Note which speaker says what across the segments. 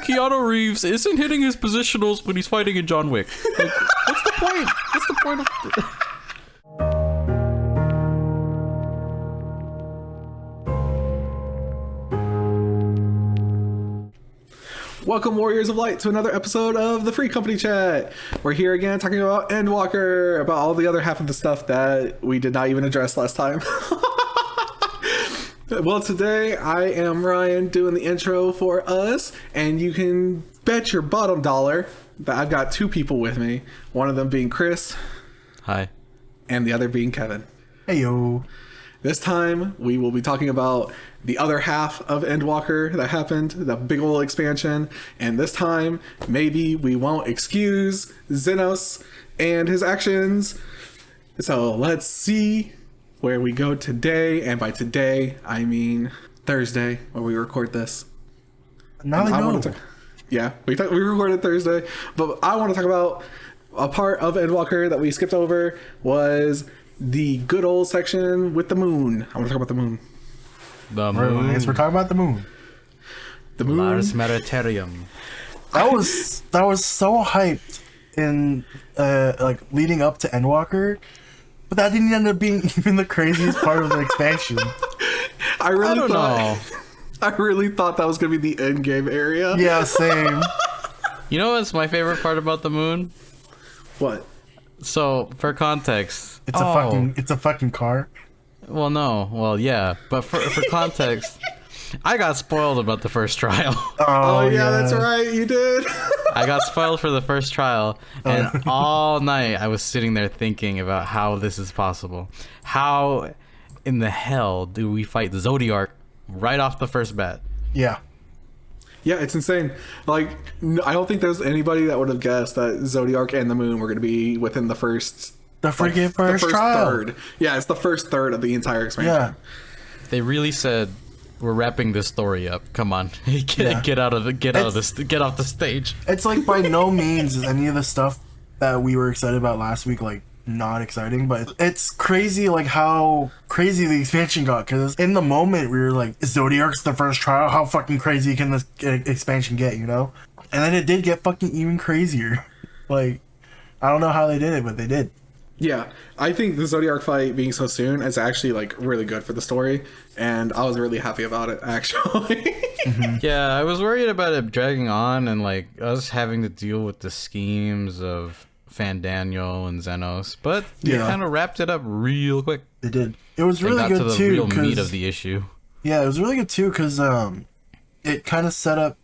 Speaker 1: Keanu Reeves isn't hitting his positionals when he's fighting in John Wick. Like, what's the point? What's the point of...
Speaker 2: Welcome, Warriors of Light, to another episode of the Free Company Chat. We're here again talking about Endwalker, about all the other half of the stuff that we did not even address last time. Well, today I am Ryan doing the intro for us, and you can bet your bottom dollar that I've got two people with me. One of them being Chris.
Speaker 1: Hi.
Speaker 2: And the other being Kevin.
Speaker 3: Hey, yo.
Speaker 2: This time, we will be talking about the other half of Endwalker that happened, the big old expansion. And this time, maybe we won't excuse Xenos and his actions. So let's see where we go today. And by today, I mean Thursday, when we record this.
Speaker 3: Now I know.
Speaker 2: Yeah, we recorded Thursday. But I want to talk about a part of Endwalker that we skipped over was the good old section with the moon. I want to talk about the moon.
Speaker 1: The moon.
Speaker 3: Yes, we're talking about the moon.
Speaker 2: The moon.
Speaker 1: Mars Mediterraneum.
Speaker 3: That was so hyped in like leading up to Endwalker, but that didn't end up being even the craziest part of the expansion.
Speaker 2: I really thought that was gonna be the end game area.
Speaker 3: Yeah, same.
Speaker 1: You know what's my favorite part about the moon?
Speaker 2: What?
Speaker 1: So, for context...
Speaker 3: It's a fucking car.
Speaker 1: Well, no. Well, yeah. But for context, I got spoiled about the first trial.
Speaker 2: Oh yeah, that's right. You did.
Speaker 1: I got spoiled for the first trial, and all night I was sitting there thinking about how this is possible. How in the hell do we fight the Zodiac right off the first bat?
Speaker 3: Yeah.
Speaker 2: Yeah, it's insane. Like, I don't think there's anybody that would have guessed that Zodiac and the moon were going to be within the first...
Speaker 3: The freaking first trial.
Speaker 2: Third. Yeah, it's the first third of the entire expansion.
Speaker 3: Yeah.
Speaker 1: They really said, "We're wrapping this story up. Come on, get off the stage."
Speaker 3: It's like by no means is any of the stuff that we were excited about last week like not exciting, but it's crazy like how crazy the expansion got, because in the moment we were like, Zodiac's the first trial, how fucking crazy can this expansion get, you know? And then it did get fucking even crazier. Like, I don't know how they did it, but they did.
Speaker 2: Yeah, I think the Zodiac fight being so soon is actually like really good for the story, and I was really happy about it actually.
Speaker 3: Mm-hmm.
Speaker 1: Yeah, I was worried about it dragging on and like us having to deal with the schemes of Fandaniel and Xenos, but they kind of wrapped it up real quick.
Speaker 3: They did. It was really
Speaker 1: got
Speaker 3: good
Speaker 1: to the
Speaker 3: too.
Speaker 1: real meat of the issue.
Speaker 3: Yeah, it was really good too because it kind of set up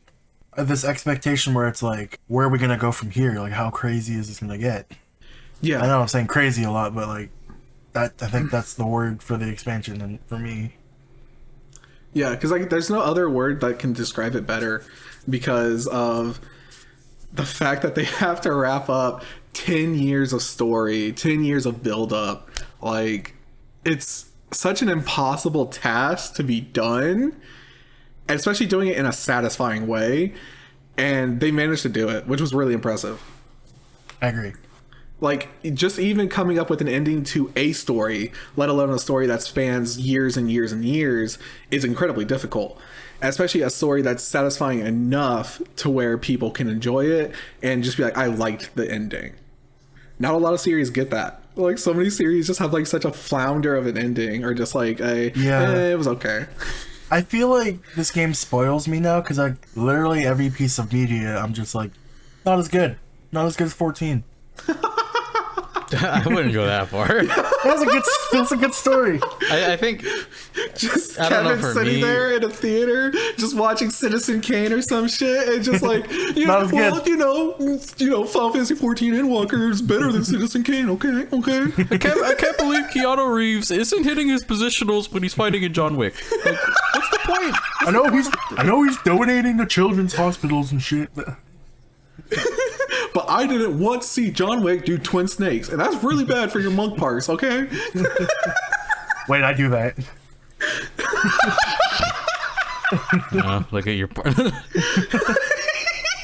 Speaker 3: this expectation where it's like, where are we gonna go from here? Like, how crazy is this gonna get?
Speaker 2: Yeah,
Speaker 3: I know I'm saying crazy a lot, but like that, I think that's the word for the expansion, and for me.
Speaker 2: Yeah, because like there's no other word that can describe it better because of the fact that they have to wrap up 10 years of story, 10 years of build up. Like, it's such an impossible task to be done, and especially doing it in a satisfying way. And they managed to do it, which was really impressive.
Speaker 3: I agree.
Speaker 2: Like, just even coming up with an ending to a story, let alone a story that spans years and years and years, is incredibly difficult. Especially a story that's satisfying enough to where people can enjoy it and just be like, I liked the ending. Not a lot of series get that. Like, so many series just have like such a flounder of an ending, or just like it was okay.
Speaker 3: I feel like this game spoils me now because like literally every piece of media, I'm just like, not as good as 14.
Speaker 1: I wouldn't go that far.
Speaker 3: That's a good story.
Speaker 1: I think
Speaker 2: just
Speaker 1: I don't know,
Speaker 2: Kevin
Speaker 1: for
Speaker 2: sitting
Speaker 1: me,
Speaker 2: there in a theater just watching Citizen Kane or some shit, and just like,
Speaker 3: Not as
Speaker 2: well,
Speaker 3: good.
Speaker 2: you know, Final Fantasy 14 Endwalker is better than Citizen Kane. Okay.
Speaker 1: I can't believe Keanu Reeves isn't hitting his positionals when he's fighting in John Wick. Like, what's the point?
Speaker 3: I know he's donating to children's hospitals and shit. But
Speaker 2: But I didn't want to see John Wick do twin snakes, and that's really bad for your monk parts, okay?
Speaker 3: wait, I do that.
Speaker 1: Look at your part.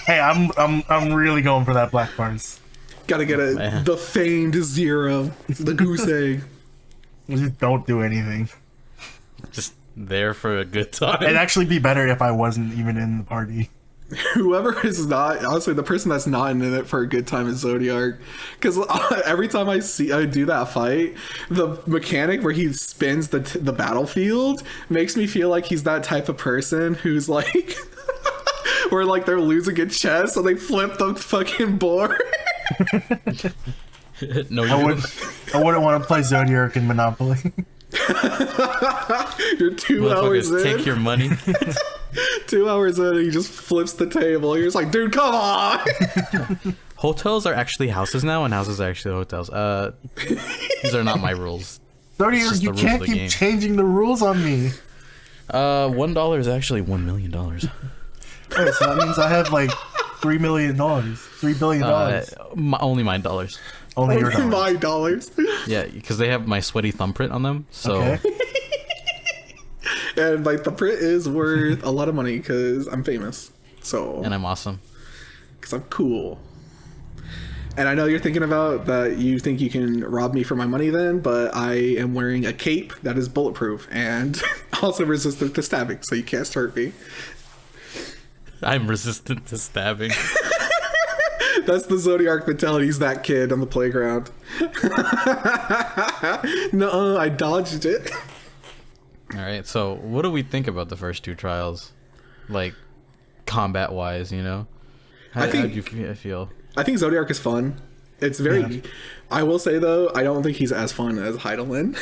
Speaker 3: Hey, I'm really going for that black bars.
Speaker 2: Gotta get the feigned zero, the goose egg.
Speaker 3: Just don't do anything.
Speaker 1: Just there for a good time.
Speaker 3: It'd actually be better if I wasn't even in the party.
Speaker 2: whoever is not, honestly, the person that's not in it for a good time is Zodiark, because every time I do that fight, the mechanic where he spins the battlefield makes me feel like he's that type of person who's like where like they're losing a chess, so they flip the fucking board.
Speaker 1: No,
Speaker 3: I wouldn't want to play Zodiark in Monopoly.
Speaker 2: You're 2 hours in.
Speaker 1: Take your money.
Speaker 2: 2 hours in, and he just flips the table. You're just like, dude, come on.
Speaker 1: Hotels are actually houses now, and houses are actually hotels. These are not my rules.
Speaker 3: Zodiark, you can't keep changing the rules on me.
Speaker 1: $1 is actually $1 million.
Speaker 3: Wait, so that means I have like $3 million, $3 billion.
Speaker 1: Only mine dollars.
Speaker 3: Only your dollars.
Speaker 2: My dollars.
Speaker 1: Yeah, because they have my sweaty thumbprint on them. So.
Speaker 3: Okay.
Speaker 2: And like the print is worth a lot of money because I'm famous. So.
Speaker 1: And I'm awesome.
Speaker 2: Because I'm cool. And I know you're thinking about that. You think you can rob me for my money then, but I am wearing a cape that is bulletproof and also resistant to stabbing, so you can't hurt me.
Speaker 1: I'm resistant to stabbing.
Speaker 2: That's the Zodiark mentality. He's that kid on the playground. No, I dodged it.
Speaker 1: All right, so what do we think about the first two trials? Like, combat-wise, you know? How do you feel?
Speaker 2: I think Zodiark is fun. It's very... Yeah. I will say, though, I don't think he's as fun as Heidelin.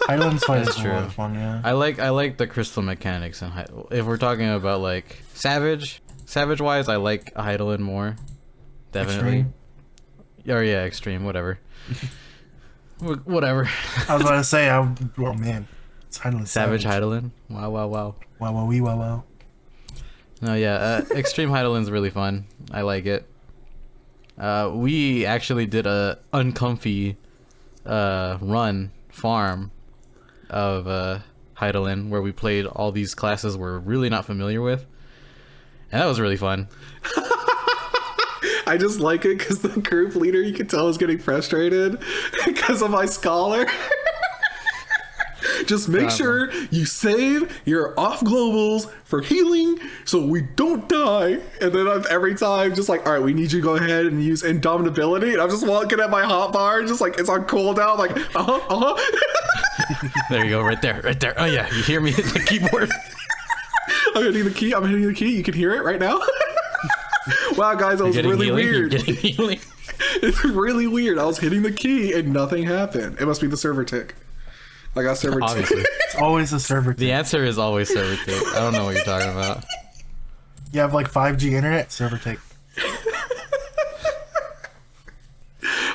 Speaker 3: Heidelin's fun. That's true. Fun, yeah.
Speaker 1: I like the crystal mechanics. And if we're talking about, like, Savage-wise, I like Heidelin more. Definitely. Extreme? Or yeah, extreme, whatever. Whatever.
Speaker 3: I was about to say, oh man. It's Heidelin.
Speaker 1: Savage Heidelin. Wow.
Speaker 3: Wow, wow.
Speaker 1: No, yeah, extreme Heidelin's really fun. I like it. We actually did a uncomfy farm of Heidelin where we played all these classes we're really not familiar with. And that was really fun.
Speaker 2: I just like it because the group leader, you can tell, is getting frustrated because of my scholar. Just make sure you save your off globals for healing so we don't die. And then I'm every time just like, all right, we need you to go ahead and use indomitability. And I'm just walking at my hotbar, just like it's on cooldown, like,
Speaker 1: There you go, right there. Oh yeah, you hear me hit the keyboard?
Speaker 2: I'm hitting the key. You can hear it right now. Wow, guys, that was really weird. It's really weird. I was hitting the key and nothing happened. It must be the server tick. I got server tick.
Speaker 3: It's always a server tick.
Speaker 1: The answer is always server tick. I don't know what you're talking about.
Speaker 3: You have like 5G internet, server tick.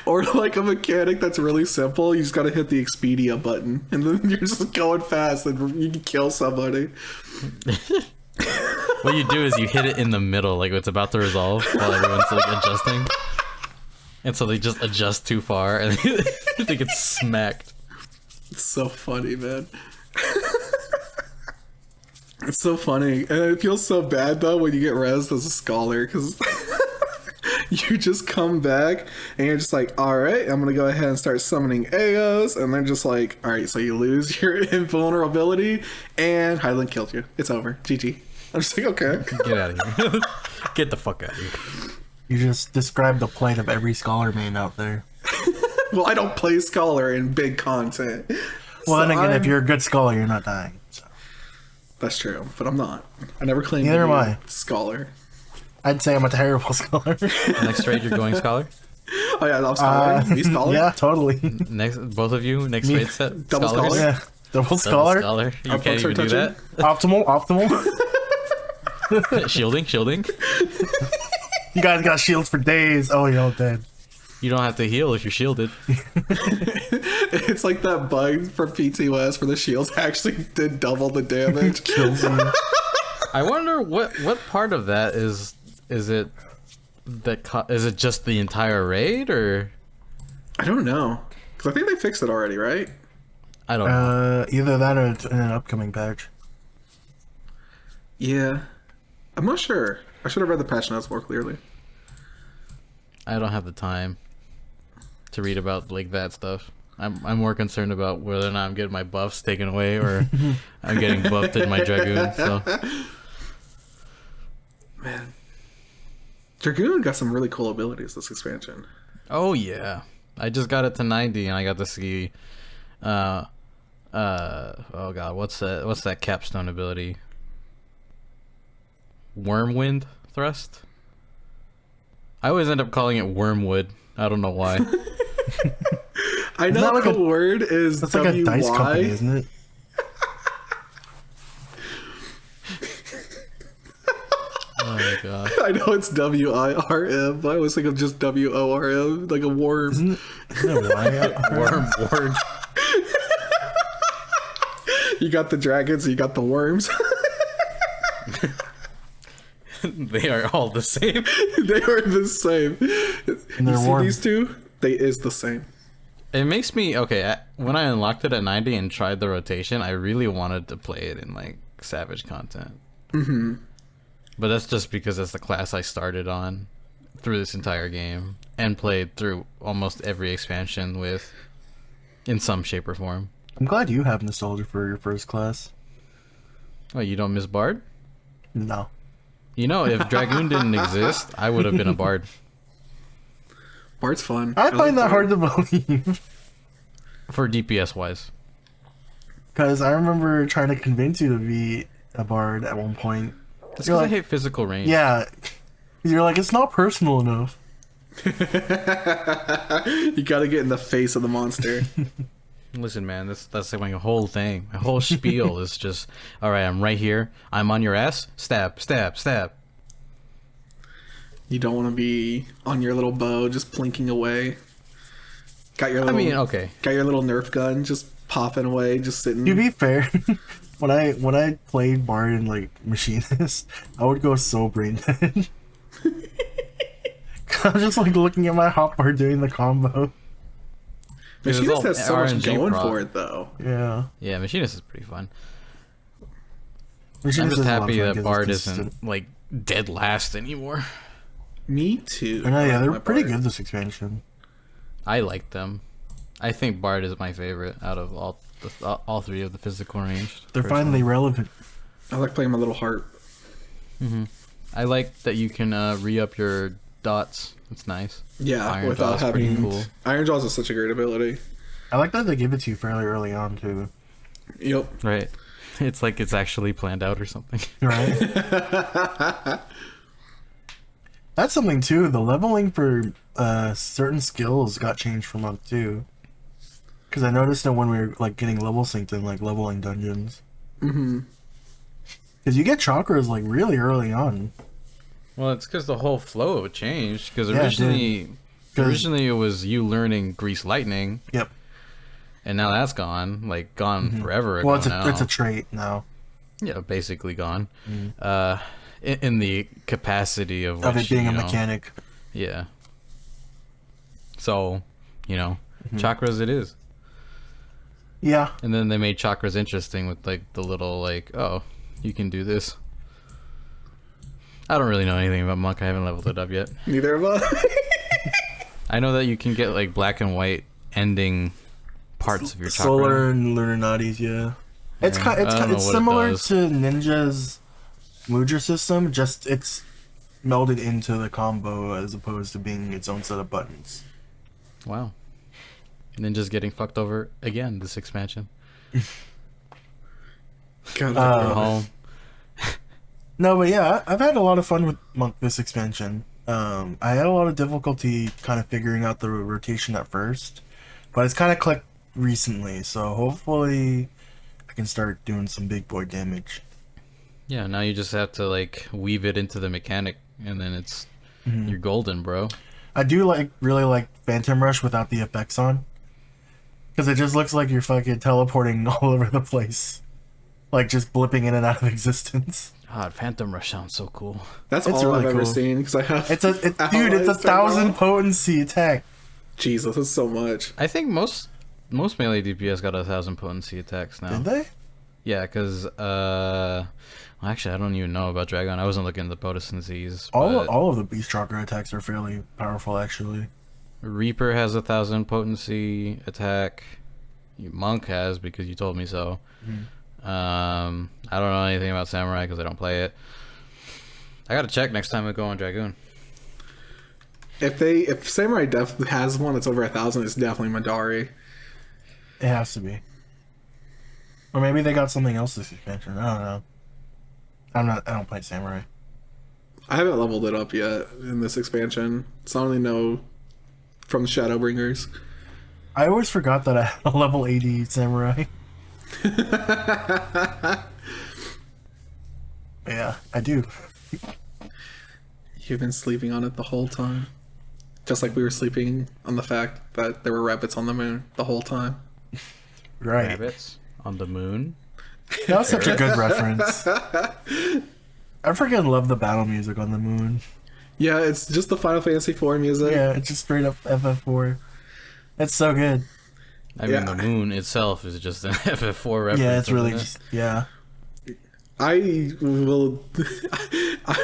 Speaker 2: Or like a mechanic that's really simple. You just gotta hit the Expedia button, and then you're just going fast, and you can kill somebody.
Speaker 1: What you do is you hit it in the middle, like it's about to resolve while everyone's like adjusting, and so they just adjust too far and they get smacked.
Speaker 2: It's so funny, man. It's so funny, and it feels so bad though when you get rezzed as a scholar because you just come back and you're just like, all right, I'm gonna go ahead and start summoning AOs, and they're just like, all right, so you lose your invulnerability and Highland killed you. It's over. GG. I'm just like, okay.
Speaker 1: Get out of here. Get the fuck out of here.
Speaker 3: You just described the plight of every scholar main out there.
Speaker 2: Well, I don't play scholar in big content.
Speaker 3: Well, then again, if you're a good scholar, you're not dying. So.
Speaker 2: That's true, but I'm not. I never claimed
Speaker 3: Neither
Speaker 2: to be
Speaker 3: am I.
Speaker 2: Scholar.
Speaker 3: I'd say I'm a terrible scholar.
Speaker 1: Next raid, you're going scholar?
Speaker 2: Oh yeah, I'm scholar. You scholar?
Speaker 3: Yeah, totally.
Speaker 1: Next, both of you, next raid set?
Speaker 2: Double scholar?
Speaker 3: Yeah, double scholar.
Speaker 1: You can't even do that?
Speaker 3: Optimal.
Speaker 1: Shielding.
Speaker 3: You guys got shields for days. Oh, you're all dead.
Speaker 1: You don't have to heal if you're shielded.
Speaker 2: It's like that bug from PTOS where the shields actually did double the damage.
Speaker 3: Kills you.
Speaker 1: I wonder what part of that is it just the entire raid, or
Speaker 2: I don't know, because I think they fixed it already, right?
Speaker 1: I don't know.
Speaker 3: Either that or it's in an upcoming patch.
Speaker 2: Yeah, I'm not sure. I should have read the patch notes more clearly.
Speaker 1: I don't have the time to read about like that stuff. I'm more concerned about whether or not I'm getting my buffs taken away or I'm getting buffed in my dragoon. So
Speaker 2: man, Dragoon got some really cool abilities this expansion.
Speaker 1: Oh yeah, I just got it to 90, and I got to see. Oh god, what's that capstone ability? Wormwind thrust. I always end up calling it wormwood. I don't know why.
Speaker 2: I know
Speaker 3: like
Speaker 2: the word is
Speaker 3: That's like a dice company, isn't it?
Speaker 1: Oh my god.
Speaker 2: I know it's WIRM, but I always think of just WORM, like a worm.
Speaker 3: Isn't it
Speaker 1: Wormwood.
Speaker 2: You got the dragons, you got the worms.
Speaker 1: They are all the same.
Speaker 2: They are the same.
Speaker 3: And they're
Speaker 2: You see
Speaker 3: warm.
Speaker 2: these two? They is the same.
Speaker 1: It makes me okay. When I unlocked it at 90 and tried the rotation, I really wanted to play it in like Savage content.
Speaker 2: Mm-hmm.
Speaker 1: But that's just because that's the class I started on through this entire game and played through almost every expansion with, in some shape or form.
Speaker 3: I'm glad you have nostalgia for your first class.
Speaker 1: Oh, you don't miss Bard?
Speaker 3: No.
Speaker 1: You know, if Dragoon didn't exist, I would have been a Bard.
Speaker 2: Bard's fun.
Speaker 3: I
Speaker 2: like
Speaker 3: find that hard
Speaker 2: Bard.
Speaker 3: to believe.
Speaker 1: For DPS wise.
Speaker 3: Because I remember trying to convince you to be a bard at one point.
Speaker 1: That's
Speaker 3: You're
Speaker 1: because
Speaker 3: like-
Speaker 1: I hate physical range.
Speaker 3: Yeah. You're like, it's not personal enough.
Speaker 2: You gotta get in the face of the monster.
Speaker 1: Listen, man, that's like my whole thing. My whole spiel is just, all right, I'm right here. I'm on your ass. Stab, stab, stab.
Speaker 2: You don't want to be on your little bow just plinking away. Got your little,
Speaker 1: Okay.
Speaker 2: got your little Nerf gun just popping away, just sitting.
Speaker 3: To be fair, when I played bard and like machinist, I would go so brain dead. I was just like looking at my hotbar doing the combo.
Speaker 2: Machinist
Speaker 1: all
Speaker 2: has so much
Speaker 1: RNG
Speaker 2: going
Speaker 1: prop.
Speaker 2: for it, though.
Speaker 3: Yeah.
Speaker 1: Yeah, Machinist is pretty fun.
Speaker 3: Machinist
Speaker 1: I'm just
Speaker 3: is a lot of
Speaker 1: happy
Speaker 3: fun
Speaker 1: that
Speaker 3: 'cause
Speaker 1: Bard
Speaker 3: it's
Speaker 1: isn't
Speaker 3: consistent.
Speaker 1: like dead last anymore.
Speaker 2: Me too.
Speaker 3: I know, yeah,
Speaker 2: I like
Speaker 3: they're
Speaker 2: my
Speaker 3: pretty
Speaker 2: Bard.
Speaker 3: good this expansion.
Speaker 1: I like them. I think Bard is my favorite out of all three of the physical ranged.
Speaker 3: They're
Speaker 1: personally.
Speaker 3: finally relevant.
Speaker 2: I like playing my little harp.
Speaker 1: I like that you can re-up your dots. It's nice.
Speaker 2: Yeah,
Speaker 1: Iron
Speaker 2: without
Speaker 1: Jaw's pretty
Speaker 2: having
Speaker 1: cool.
Speaker 2: Iron Jaws is such a great ability.
Speaker 3: I like that they give it to you fairly early on too.
Speaker 2: Yep.
Speaker 1: Right. It's like it's actually planned out or something.
Speaker 3: Right? That's something too. The leveling for certain skills got changed from month 2. Because I noticed that when we were like getting level synced in like leveling dungeons.
Speaker 2: Mm-hmm.
Speaker 3: Because you get chakras like really early on.
Speaker 1: Well, it's because the whole flow changed. Because
Speaker 3: Yeah, it
Speaker 1: originally it was you learning Grease Lightning,
Speaker 3: Yep.
Speaker 1: and now that's gone. Like gone forever ago
Speaker 3: Well, it's
Speaker 1: now.
Speaker 3: it's a trait now
Speaker 1: Yeah, basically gone. In the capacity of
Speaker 3: of
Speaker 1: which,
Speaker 3: it being
Speaker 1: you
Speaker 3: a
Speaker 1: know,
Speaker 3: mechanic.
Speaker 1: Yeah. So, chakras it is.
Speaker 3: Yeah.
Speaker 1: And then they made chakras interesting with like the little like, oh, you can do this. I don't really know anything about Monk. I haven't leveled it up yet.
Speaker 2: Neither of us.
Speaker 1: I know that you can get like black and white ending parts of your chakra.
Speaker 3: Solar and lunar nadis. Yeah. It's
Speaker 1: Yeah,
Speaker 3: kind. It's
Speaker 1: I don't know
Speaker 3: it's
Speaker 1: what it
Speaker 3: similar
Speaker 1: does.
Speaker 3: to Ninja's Mudra system. Just it's melded into the combo as opposed to being its own set of buttons.
Speaker 1: Wow. And then just getting fucked over again this expansion.
Speaker 2: God,
Speaker 1: From home.
Speaker 3: No, but yeah, I've had a lot of fun with Monk this expansion. I had a lot of difficulty kind of figuring out the rotation at first, but it's kind of clicked recently, so hopefully I can start doing some big boy damage.
Speaker 1: Yeah, now you just have to like weave it into the mechanic and then it's you're golden, bro.
Speaker 3: I do really like Phantom Rush without the effects on, because it just looks like you're fucking teleporting all over the place, like just blipping in and out of existence.
Speaker 1: God, Phantom Rush sounds so cool.
Speaker 2: That's
Speaker 3: It's
Speaker 2: all
Speaker 3: really
Speaker 2: I've ever
Speaker 3: cool.
Speaker 2: seen because I have.
Speaker 3: Dude, it's a
Speaker 2: allies turned
Speaker 3: 1,000
Speaker 2: on.
Speaker 3: potency attack.
Speaker 2: Jesus, that's so much.
Speaker 1: I think most melee DPS got 1,000 potency attacks now.
Speaker 3: Did they?
Speaker 1: Yeah, because well, actually, I don't even know about Dragon. I wasn't looking at the potencies.
Speaker 3: All
Speaker 1: but
Speaker 3: of the beast chakra attacks are fairly powerful, actually.
Speaker 1: Reaper has 1,000 potency attack. Monk has because you told me so. I don't know anything about Samurai because I don't play it. I gotta check next time I go on Dragoon.
Speaker 2: If Samurai Death has one that's over 1,000, it's definitely Madari.
Speaker 3: It has to be. Or maybe they got something else this expansion. I don't know. I don't play Samurai.
Speaker 2: I haven't leveled it up yet in this expansion, so I only know from Shadowbringers.
Speaker 3: I always forgot that I had a level 80 Samurai. Yeah, I do.
Speaker 2: You've been sleeping on it the whole time. Just like we were sleeping on the fact that there were rabbits on the moon the whole time.
Speaker 3: Right.
Speaker 1: Rabbits on the moon.
Speaker 3: That was such a good reference. I freaking love the battle music on the moon.
Speaker 2: Yeah, it's just the Final Fantasy IV music.
Speaker 3: Yeah, it's just straight up FF4. It's so good.
Speaker 1: I mean, the moon itself is just an FF4 reference.
Speaker 3: Yeah, it's really
Speaker 1: isn't it?
Speaker 3: just, yeah.
Speaker 2: I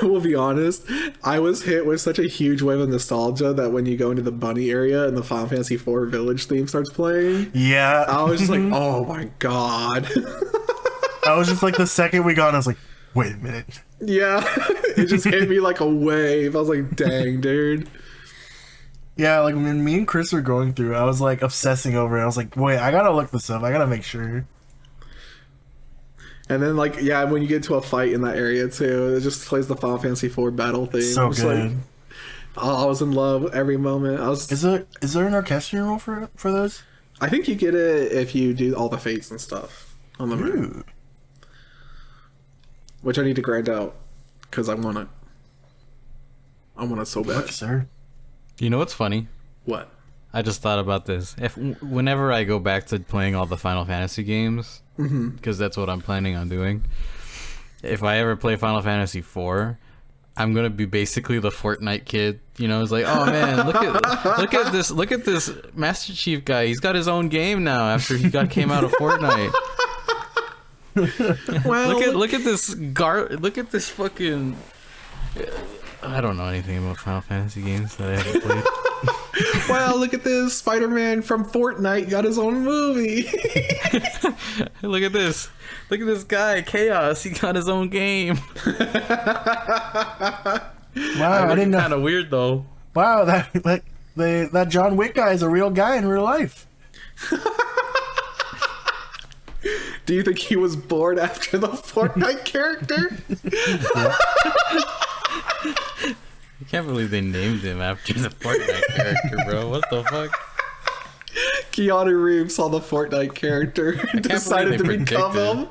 Speaker 2: will be honest, I was hit with such a huge wave of nostalgia that when you go into the bunny area and the Final Fantasy IV village theme starts playing,
Speaker 3: Yeah.
Speaker 2: I was just like, oh my god.
Speaker 3: I was just like, the second we got on, I was like, wait a minute.
Speaker 2: Yeah, it just hit me like a wave. I was like, dang, dude.
Speaker 3: Yeah, like when me and Chris were going through, I was like obsessing over it. I was like, wait, I gotta look this up. I gotta make sure.
Speaker 2: And then, like, yeah, when you get to a fight in that area too, it just plays the Final Fantasy IV battle theme.
Speaker 3: So
Speaker 2: It's
Speaker 3: good.
Speaker 2: like, oh, I was in love every moment.
Speaker 3: Is there an orchestral roll for those?
Speaker 2: I think you get it if you do all the fates and stuff on the moon,
Speaker 3: Ooh.
Speaker 2: which I need to grind out because I want it. I want it so bad.
Speaker 3: Look, sir.
Speaker 1: You know what's funny?
Speaker 2: What?
Speaker 1: I just thought about this. Whenever I go back to playing all the Final Fantasy games, because that's what I'm planning on doing. If I ever play Final Fantasy IV, I'm gonna be basically the Fortnite kid. You know, it's like, oh man, look at this Master Chief guy. He's got his own game now after he came out of Fortnite.
Speaker 2: Well,
Speaker 1: Look at this fucking. I don't know anything about Final Fantasy games that I haven't played.
Speaker 2: well, look at this. Spider-Man from Fortnite got his own movie.
Speaker 1: Look at this. Look at this guy, Chaos. He got his own game.
Speaker 3: Wow, I didn't know.
Speaker 1: Kind of weird though.
Speaker 3: Wow, that John Wick guy is a real guy in real life.
Speaker 2: Do you think he was bored after the Fortnite character?
Speaker 1: I can't believe they named him after the Fortnite character, bro. What the fuck?
Speaker 2: Keanu Reeves saw the Fortnite character and decided to become him.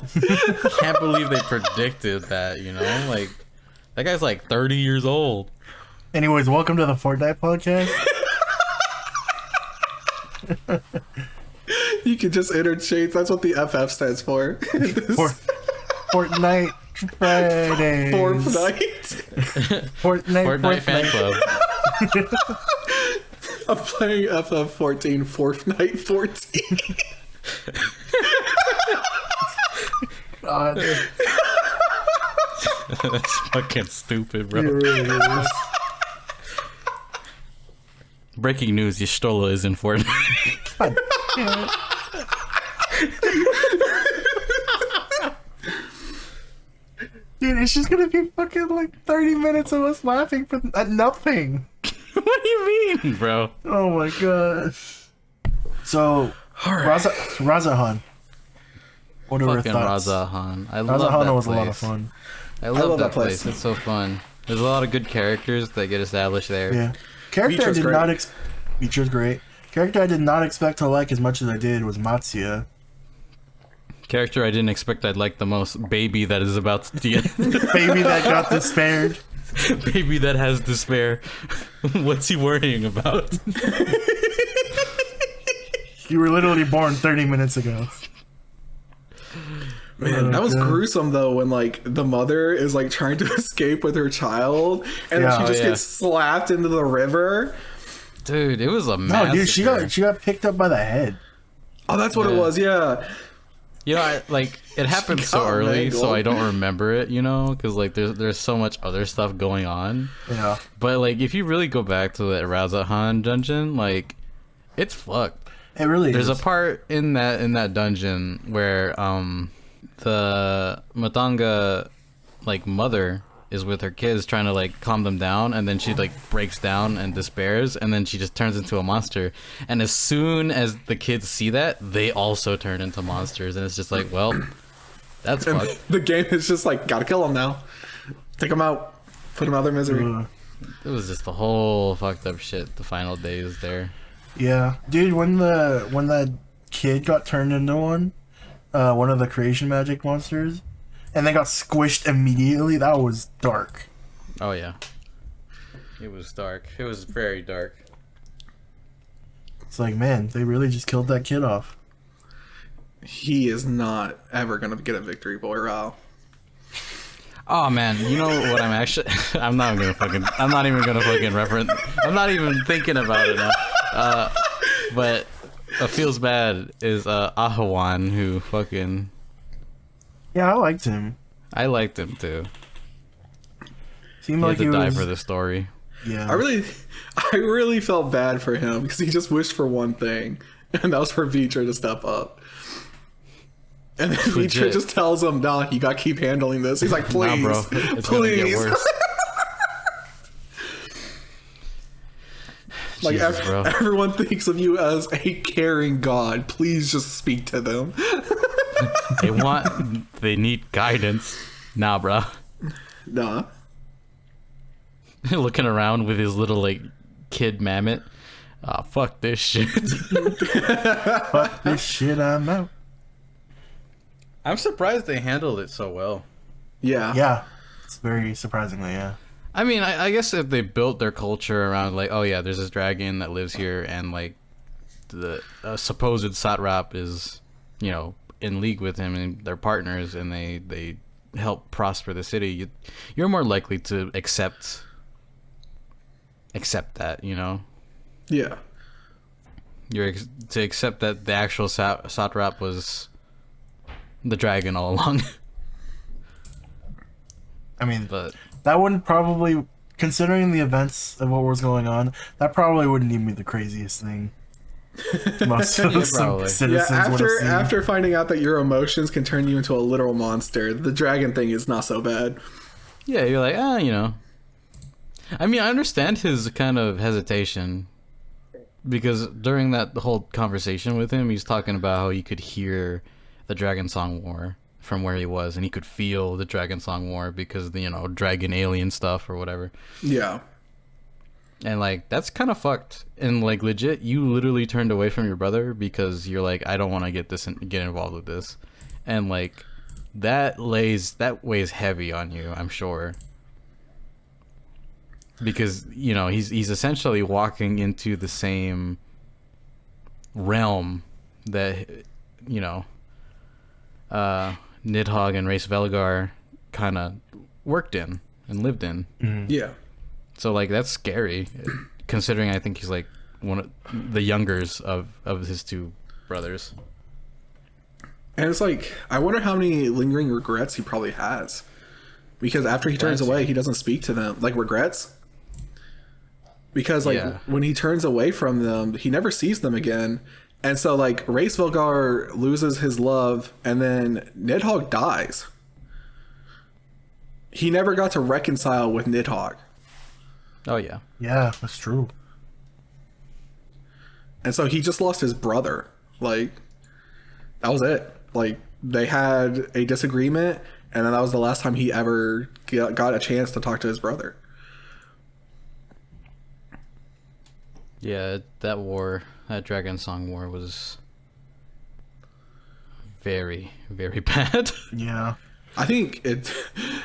Speaker 1: Can't believe they predicted that, you know? Like, that guy's like 30 years old.
Speaker 3: Anyways, welcome to the Fortnite podcast.
Speaker 2: You can just interchange. That's what the FF stands for.
Speaker 3: Fortnite Fridays.
Speaker 1: Fortnite fan club.
Speaker 2: I'm playing FF14 Fortnite 14.
Speaker 3: God.
Speaker 1: That's fucking stupid, bro.
Speaker 3: It really is.
Speaker 1: Breaking news, Y'shtola is in Fortnite.
Speaker 3: God damn it. Dude, it's just gonna be fucking like 30 minutes of us laughing at nothing.
Speaker 1: What do you mean, bro?
Speaker 3: Oh my god. So, Razahan. What are your
Speaker 1: Fucking
Speaker 3: thoughts?
Speaker 1: Razahan. I love that
Speaker 3: Razahan was
Speaker 1: place.
Speaker 3: a lot of fun.
Speaker 1: I love that place. It's so fun. There's a lot of good characters that get established there.
Speaker 3: Yeah. Character
Speaker 2: Feature's
Speaker 3: I did
Speaker 2: great.
Speaker 3: not Feature's great. Character I did not expect to like as much as I did was Matsuya.
Speaker 1: Character I didn't expect I'd like the most. Baby that is about to get.
Speaker 3: Baby that got despaired.
Speaker 1: Baby that has despair. What's he worrying about?
Speaker 3: You were literally born 30 minutes ago.
Speaker 2: Man, that was
Speaker 3: God.
Speaker 2: gruesome though when like the mother is like trying to escape with her child and then
Speaker 3: Yeah.
Speaker 2: she just
Speaker 1: Oh, yeah.
Speaker 2: gets slapped into the river.
Speaker 1: Dude, it was a
Speaker 3: No,
Speaker 1: massacre.
Speaker 3: dude, she got picked up by the head.
Speaker 2: Oh, that's what it
Speaker 1: Yeah.
Speaker 2: was, yeah.
Speaker 1: You know, it happened so
Speaker 2: got
Speaker 1: early,
Speaker 2: mangled.
Speaker 1: so I don't remember it. You know, because like there's so much other stuff going on.
Speaker 3: Yeah.
Speaker 1: But like, if you really go back to the Razahan dungeon, like, it's fucked.
Speaker 3: It really
Speaker 1: There's
Speaker 3: is.
Speaker 1: a part in that dungeon where the Matanga like mother is with her kids trying to like calm them down, and then she like breaks down and despairs, and then she just turns into a monster. And as soon as the kids see that, they also turn into monsters, and it's just like, well, that's
Speaker 2: And
Speaker 1: fucked.
Speaker 2: the game is just like, gotta kill them now. Take them out. Put them out of their misery.
Speaker 1: It was just the whole fucked up shit. The final days there.
Speaker 3: Yeah, dude. When that kid got turned into one of the creation magic monsters, and then got squished immediately, that was dark.
Speaker 1: Oh yeah, it was dark. It was very dark.
Speaker 3: It's like, man, they really just killed that kid off.
Speaker 2: He is not ever gonna get a victory royale.
Speaker 1: Oh man, you know what I'm actually I'm not even gonna fucking reference. I'm not even thinking about it now. But feels bad is Ahawan, who fucking
Speaker 3: Yeah, I liked him.
Speaker 1: I liked him too.
Speaker 3: Seemed
Speaker 1: He
Speaker 3: like
Speaker 1: had to
Speaker 3: he
Speaker 1: die
Speaker 3: was,
Speaker 1: for the story.
Speaker 3: Yeah.
Speaker 2: I really felt bad for him because he just wished for one thing, and that was for Vitra to step up. And then Vitra
Speaker 1: Legit.
Speaker 2: just tells him, "Nah, you gotta keep handling this." He's like, "Please,
Speaker 1: Nah, bro, it's gonna get
Speaker 2: please."
Speaker 1: worse.
Speaker 2: Like
Speaker 1: Jesus, bro.
Speaker 2: everyone thinks of you as a caring god. Please just speak to them.
Speaker 1: They need guidance. Nah, bro.
Speaker 2: Nah.
Speaker 1: Looking around with his little like kid mammoth. Ah, fuck this shit.
Speaker 3: Fuck this shit, I'm out.
Speaker 1: I'm surprised they handled it so well.
Speaker 2: Yeah.
Speaker 3: Yeah, it's very surprisingly, yeah.
Speaker 1: I mean, I guess if they built their culture around like, oh yeah, there's this dragon that lives here, and like the supposed satrap is, you know, in league with him, and they're partners, and they help prosper the city. You're more likely to accept that, you know.
Speaker 2: Yeah.
Speaker 1: To accept that the actual satrap was the dragon all along.
Speaker 3: I mean,
Speaker 1: But
Speaker 3: that wouldn't probably, considering the events of what was going on, that probably wouldn't even be the craziest thing. Most of
Speaker 1: Yeah,
Speaker 3: some
Speaker 1: probably.
Speaker 2: Yeah,
Speaker 3: citizens would have seen.
Speaker 2: after finding out that your emotions can turn you into a literal monster, the dragon thing is not so bad.
Speaker 1: yeah, you're like, you know. I mean, I understand his kind of hesitation, because during that whole conversation with him, he's talking about how he could hear the Dragon Song War from where he was, and he could feel the Dragon Song War because of the, you know, dragon alien stuff or whatever.
Speaker 2: Yeah.
Speaker 1: And like, that's kind of fucked. And like, legit, you literally turned away from your brother because you're like, I don't want to get involved with this. And like, that weighs heavy on you, I'm sure. Because, you know, he's essentially walking into the same realm that, you know, Nidhogg and Race Velgar kind of worked in and lived in.
Speaker 2: Yeah.
Speaker 1: So like, that's scary, considering I think he's like one of the youngers of his two brothers.
Speaker 2: And it's like, I wonder how many lingering regrets he probably has. Because after he turns away, he doesn't speak to them. Like, regrets? Because, like,
Speaker 1: Yeah.
Speaker 2: when he turns away from them, he never sees them again. And so, like, Race Velgar loses his love, and then Nidhogg dies. He never got to reconcile with Nidhogg.
Speaker 1: Oh yeah.
Speaker 3: Yeah, that's true.
Speaker 2: And so he just lost his brother. Like, that was it. Like, they had a disagreement, and then that was the last time he ever got a chance to talk to his brother.
Speaker 1: Yeah, that Dragon Song War was very, very bad.
Speaker 3: Yeah.
Speaker 2: I think it,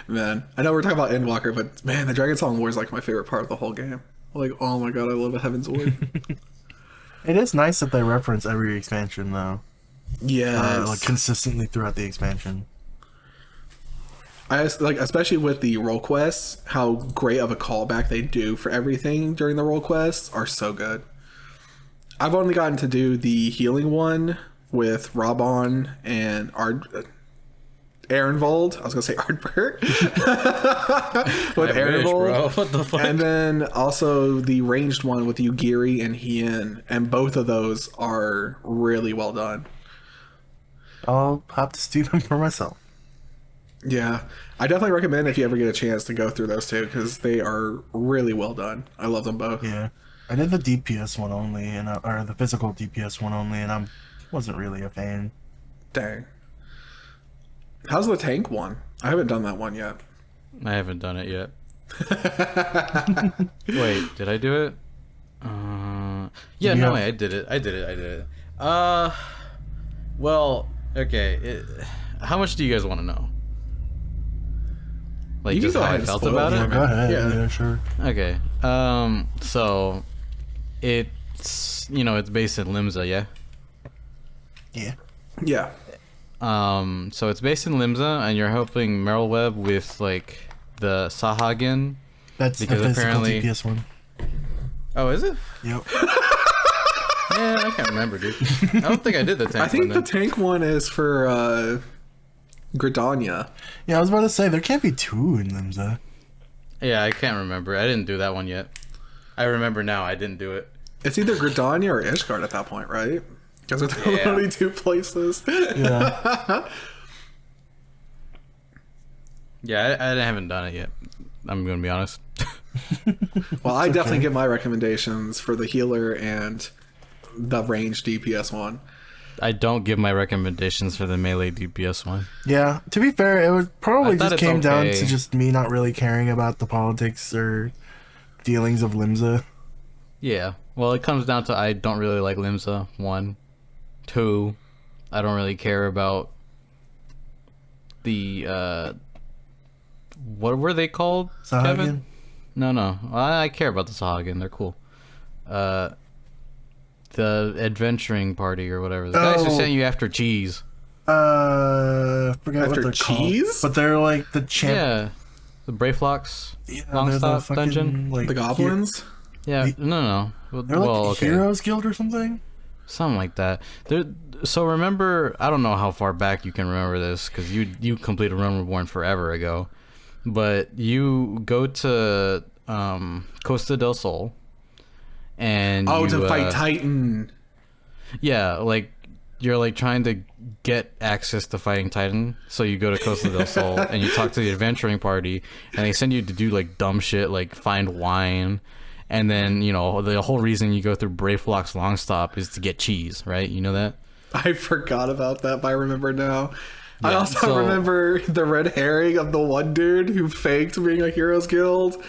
Speaker 2: man, I know we're talking about Endwalker, but man, the Dragon Song War is like my favorite part of the whole game. Like, oh my god, I love a Heaven's Word.
Speaker 3: It is nice that they reference every expansion, though.
Speaker 2: Yes.
Speaker 3: Like, consistently throughout the expansion.
Speaker 2: Like, especially with the role quests, how great of a callback they do for everything during the role quests are so good. I've only gotten to do the healing one with Rabon and Ehrenwald. I was gonna say Ardbert. With Ehrenwald.
Speaker 1: What the fuck?
Speaker 2: And then also the ranged one with Yugiri and Hien, and both of those are really well done.
Speaker 3: I'll have to do them for myself.
Speaker 2: Yeah, I definitely recommend if you ever get a chance to go through those two because they are really well done. I love them both.
Speaker 3: Yeah, I did the DPS one only, or the physical DPS one only, and I wasn't really a fan.
Speaker 2: Dang. How's the tank one? I haven't done that one yet.
Speaker 1: I haven't done it yet. Wait, did I do it? Yeah, no, wait, I did it. Well, okay. How much do you guys want to know? Like,
Speaker 2: You can
Speaker 1: just
Speaker 2: go
Speaker 1: how I
Speaker 2: ahead and
Speaker 1: felt
Speaker 2: spoil
Speaker 1: about
Speaker 2: it.
Speaker 1: it?
Speaker 3: Go ahead.
Speaker 2: Yeah.
Speaker 3: Yeah, sure.
Speaker 1: Okay. So it's it's based in Limsa, yeah.
Speaker 3: Yeah.
Speaker 2: Yeah.
Speaker 1: So it's based in Limsa, and you're helping Merylweb with like the Sahagin.
Speaker 3: That's
Speaker 1: Because
Speaker 3: the physical
Speaker 1: apparently-
Speaker 3: DPS one.
Speaker 1: Oh, is it?
Speaker 3: Yep.
Speaker 1: Yeah, I can't remember, dude. I don't think I did the tank
Speaker 2: I think
Speaker 1: one
Speaker 2: the
Speaker 1: then.
Speaker 2: tank one is for Gridania.
Speaker 3: Yeah, I was about to say there can't be two in Limsa.
Speaker 1: Yeah, I can't remember. I didn't do that one yet. I remember now. I didn't do it.
Speaker 2: It's either Gridania or Ishgard at that point, right? Because it's the
Speaker 1: Yeah.
Speaker 2: only two places.
Speaker 3: Yeah.
Speaker 1: Yeah, I haven't done it yet. I'm gonna be honest.
Speaker 2: Well, I definitely give my recommendations for the healer and the ranged DPS one.
Speaker 1: I don't give my recommendations for the melee DPS one.
Speaker 3: Yeah. To be fair, it was probably
Speaker 1: I thought
Speaker 3: just
Speaker 1: it's
Speaker 3: came down
Speaker 1: okay.
Speaker 3: to just me not really caring about the politics or dealings of Limsa.
Speaker 1: Yeah. Well, it comes down to I don't really like Limsa. 1, 2. I don't really care about the what were they called? Kevin?
Speaker 3: Sahagin?
Speaker 1: No. I care about the Sahagin. They're cool. The adventuring party or whatever. The guys who
Speaker 3: Oh.
Speaker 1: sent you after cheese.
Speaker 3: Forgot
Speaker 2: After
Speaker 3: what they're
Speaker 2: cheese?
Speaker 3: called. But they're like the champ.
Speaker 1: Yeah. The Brayflocks.
Speaker 3: Yeah,
Speaker 1: Long
Speaker 3: they're
Speaker 1: stop
Speaker 3: the fucking,
Speaker 1: dungeon?
Speaker 3: Like,
Speaker 2: The goblins?
Speaker 1: Yeah.
Speaker 3: The-
Speaker 1: No. Well,
Speaker 3: They're like the
Speaker 1: okay.
Speaker 3: Heroes Guild or something.
Speaker 1: Something like that. So remember, I don't know how far back you can remember this because you completed Run Reborn forever ago, but you go to Costa del Sol, and
Speaker 2: Oh,
Speaker 1: you,
Speaker 2: to fight Titan.
Speaker 1: yeah, like you're like trying to get access to fighting Titan, so you go to Costa del Sol and you talk to the adventuring party, and they send you to do like dumb shit like find wine. And then, the whole reason you go through Brayflock's long stop is to get cheese, right? You know that?
Speaker 2: I forgot about that, but I remember now. I
Speaker 1: Yeah,
Speaker 2: also
Speaker 1: so-
Speaker 2: remember the red herring of the one dude who faked being a Heroes Guild,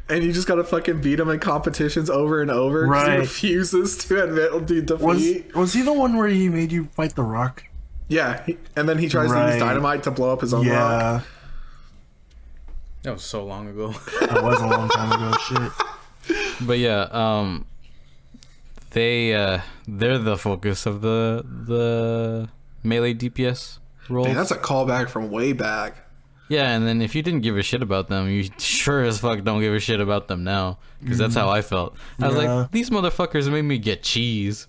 Speaker 2: and you just gotta fucking beat him in competitions over and over because he
Speaker 3: Right.
Speaker 2: refuses to admit the defeat.
Speaker 3: Was he the one where he made you fight the Rock?
Speaker 2: Yeah, and then he tries to
Speaker 3: Right.
Speaker 2: use dynamite to blow up his own rock.
Speaker 3: Yeah,
Speaker 1: That was so long ago.
Speaker 3: that was a long time ago. Shit.
Speaker 1: But yeah, they're the focus of the melee DPS roles.
Speaker 2: Dang, that's a callback from way back.
Speaker 1: Yeah, and then if you didn't give a shit about them, you sure as fuck don't give a shit about them now, because that's how I felt. I was
Speaker 3: Yeah.
Speaker 1: like, these motherfuckers made me get cheese.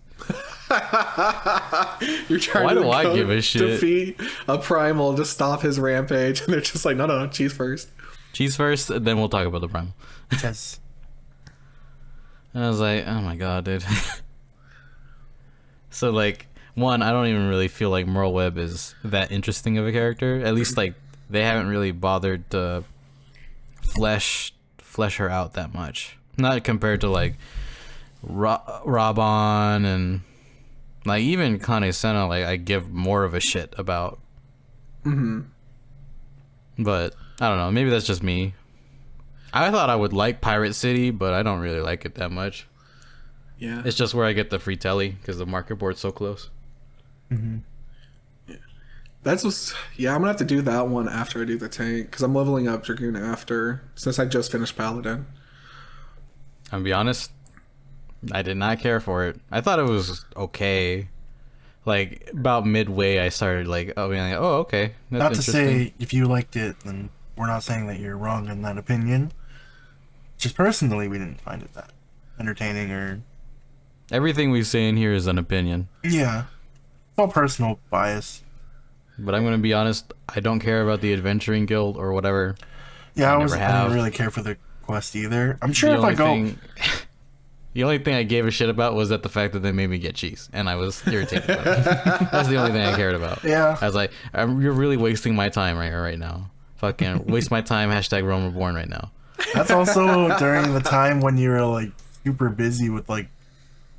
Speaker 2: You're trying
Speaker 1: Why
Speaker 2: to
Speaker 1: do I
Speaker 2: go
Speaker 1: give a shit?
Speaker 2: defeat a primal to stop his rampage, and they're just like, no, cheese first.
Speaker 1: Cheese first, and then we'll talk about the primal.
Speaker 3: Yes.
Speaker 1: And I was like, oh my god, dude. So like, one, I don't even really feel like Merylweb is that interesting of a character. At least like they haven't really bothered to flesh her out that much. Not compared to like Raban and like even Kane Senna. Like I give more of a shit about. But I don't know. Maybe that's just me. I thought I would like Pirate City, but I don't really like it that much.
Speaker 2: Yeah.
Speaker 1: It's just where I get the free telly because the market board's so close.
Speaker 2: That's what's, yeah, I'm gonna have to do that one after I do the tank because I'm leveling up Dragoon after since I just finished Paladin.
Speaker 1: I'm gonna be honest, I did not care for it. I thought it was okay. Like about midway, I started like, being like, oh, okay, that's
Speaker 3: Not to
Speaker 1: interesting.
Speaker 3: say if you liked it, then we're not saying that you're wrong in that opinion. Just personally, we didn't find it that entertaining or.
Speaker 1: Everything we say in here is an opinion,
Speaker 3: Yeah. It's all personal bias.
Speaker 1: but I'm gonna be honest. I don't care about the Adventuring Guild or whatever.
Speaker 3: Yeah,
Speaker 1: I
Speaker 3: I
Speaker 1: never
Speaker 3: didn't
Speaker 1: have.
Speaker 3: really care for the quest either. I'm sure
Speaker 1: The
Speaker 3: if I
Speaker 1: only
Speaker 3: go.
Speaker 1: thing- the only thing I gave a shit about was that the fact that they made me get cheese, and I was irritated by it. That's the only thing I cared about.
Speaker 3: Yeah.
Speaker 1: I was like, you're really wasting my time right now. Fucking waste my time. Hashtag Rome Reborn right now.
Speaker 3: That's also during the time when you were like super busy with like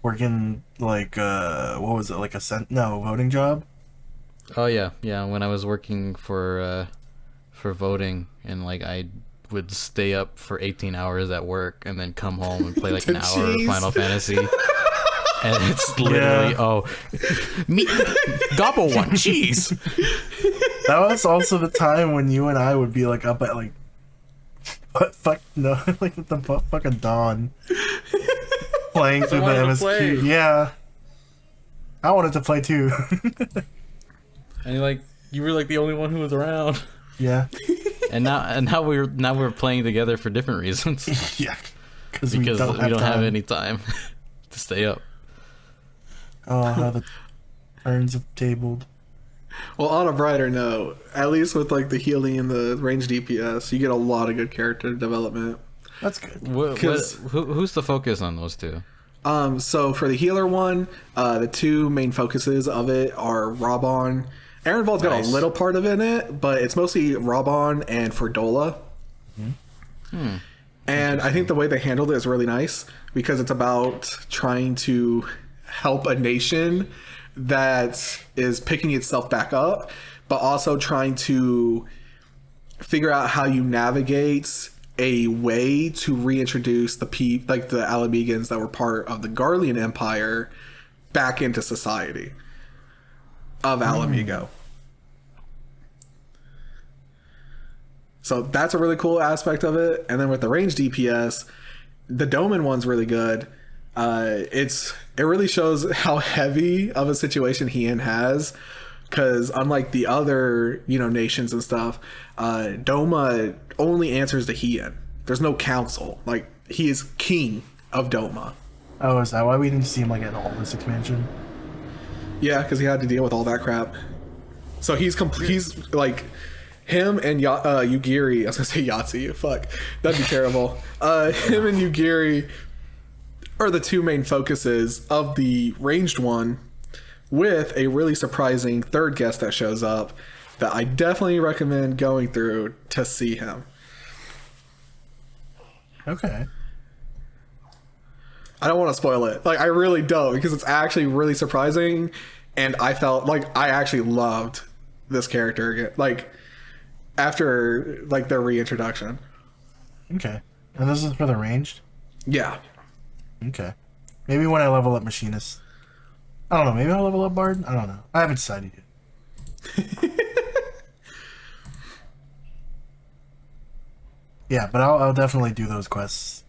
Speaker 3: working like what was it, like a voting job?
Speaker 1: Oh yeah, yeah. When I was working for voting, and like I would stay up for 18 hours at work and then come home and play like an hour of Final Fantasy. And it's literally me gobble one cheese.
Speaker 3: That was also the time when you and I would be like up at like like the fucking dawn playing through the MSQ. Yeah, I wanted to play too.
Speaker 1: And you were like the only one who was around.
Speaker 3: Yeah.
Speaker 1: And now we're playing together for different reasons.
Speaker 3: Yeah.
Speaker 1: Because we don't have any time to stay up.
Speaker 3: Oh, how the turns have tabled.
Speaker 2: Well, on a brighter note, at least with like the healing and the range DPS, you get a lot of good character development.
Speaker 3: That's good.
Speaker 1: Who's the focus on those two?
Speaker 2: So for the healer one, the two main focuses of it are Rabon. Aaronvald's got a little part of it in it, but it's mostly Rabon and Fordola.
Speaker 1: Hmm.
Speaker 2: And I think the way they handled it is really nice because it's about trying to help a nation that is picking itself back up, but also trying to figure out how you navigate a way to reintroduce the Alamegans that were part of the Garlean Empire back into society of Alamigo. So that's a really cool aspect of it. And then with the range DPS, the Doman one's really good. It really shows how heavy of a situation Heian has, because unlike the other nations and stuff, Doma only answers to Heian. There's no council. Like, he is king of Doma.
Speaker 3: Oh, is that why we didn't see him like in all this expansion?
Speaker 2: Yeah, because he had to deal with all that crap. So he's like him and Yugiri. I was gonna say Yahtzee. Fuck, that'd be terrible. Him and Yugiri are the two main focuses of the ranged one, with a really surprising third guest that shows up that I definitely recommend going through to see him.
Speaker 3: Okay.
Speaker 2: I don't want to spoil it. Like, I really don't, because it's actually really surprising, and I felt like I actually loved this character again, like after like their reintroduction.
Speaker 3: Okay. And this is for the ranged?
Speaker 2: Yeah.
Speaker 3: Okay. Maybe when I level up Machinist. I don't know. Maybe I'll level up Bard? I don't know. I haven't decided yet. Yeah, but I'll definitely do those quests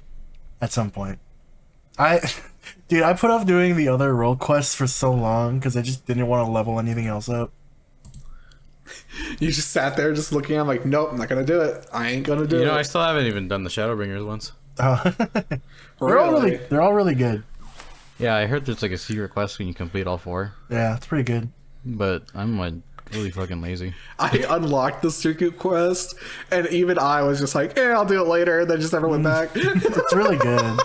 Speaker 3: at some point. Dude, I put off doing the other role quests for so long because I just didn't want to level anything else up.
Speaker 2: You just sat there just looking at him like, nope, I'm not going to do it. I ain't going to do it.
Speaker 1: I still haven't even done the Shadowbringers ones.
Speaker 3: They're all really good.
Speaker 1: Yeah, I heard there's like a secret quest when you complete all 4.
Speaker 3: Yeah, it's pretty good.
Speaker 1: But I'm like really fucking lazy.
Speaker 2: I unlocked the secret quest, and even I was just like, I'll do it later, and then just never went back.
Speaker 3: It's really good.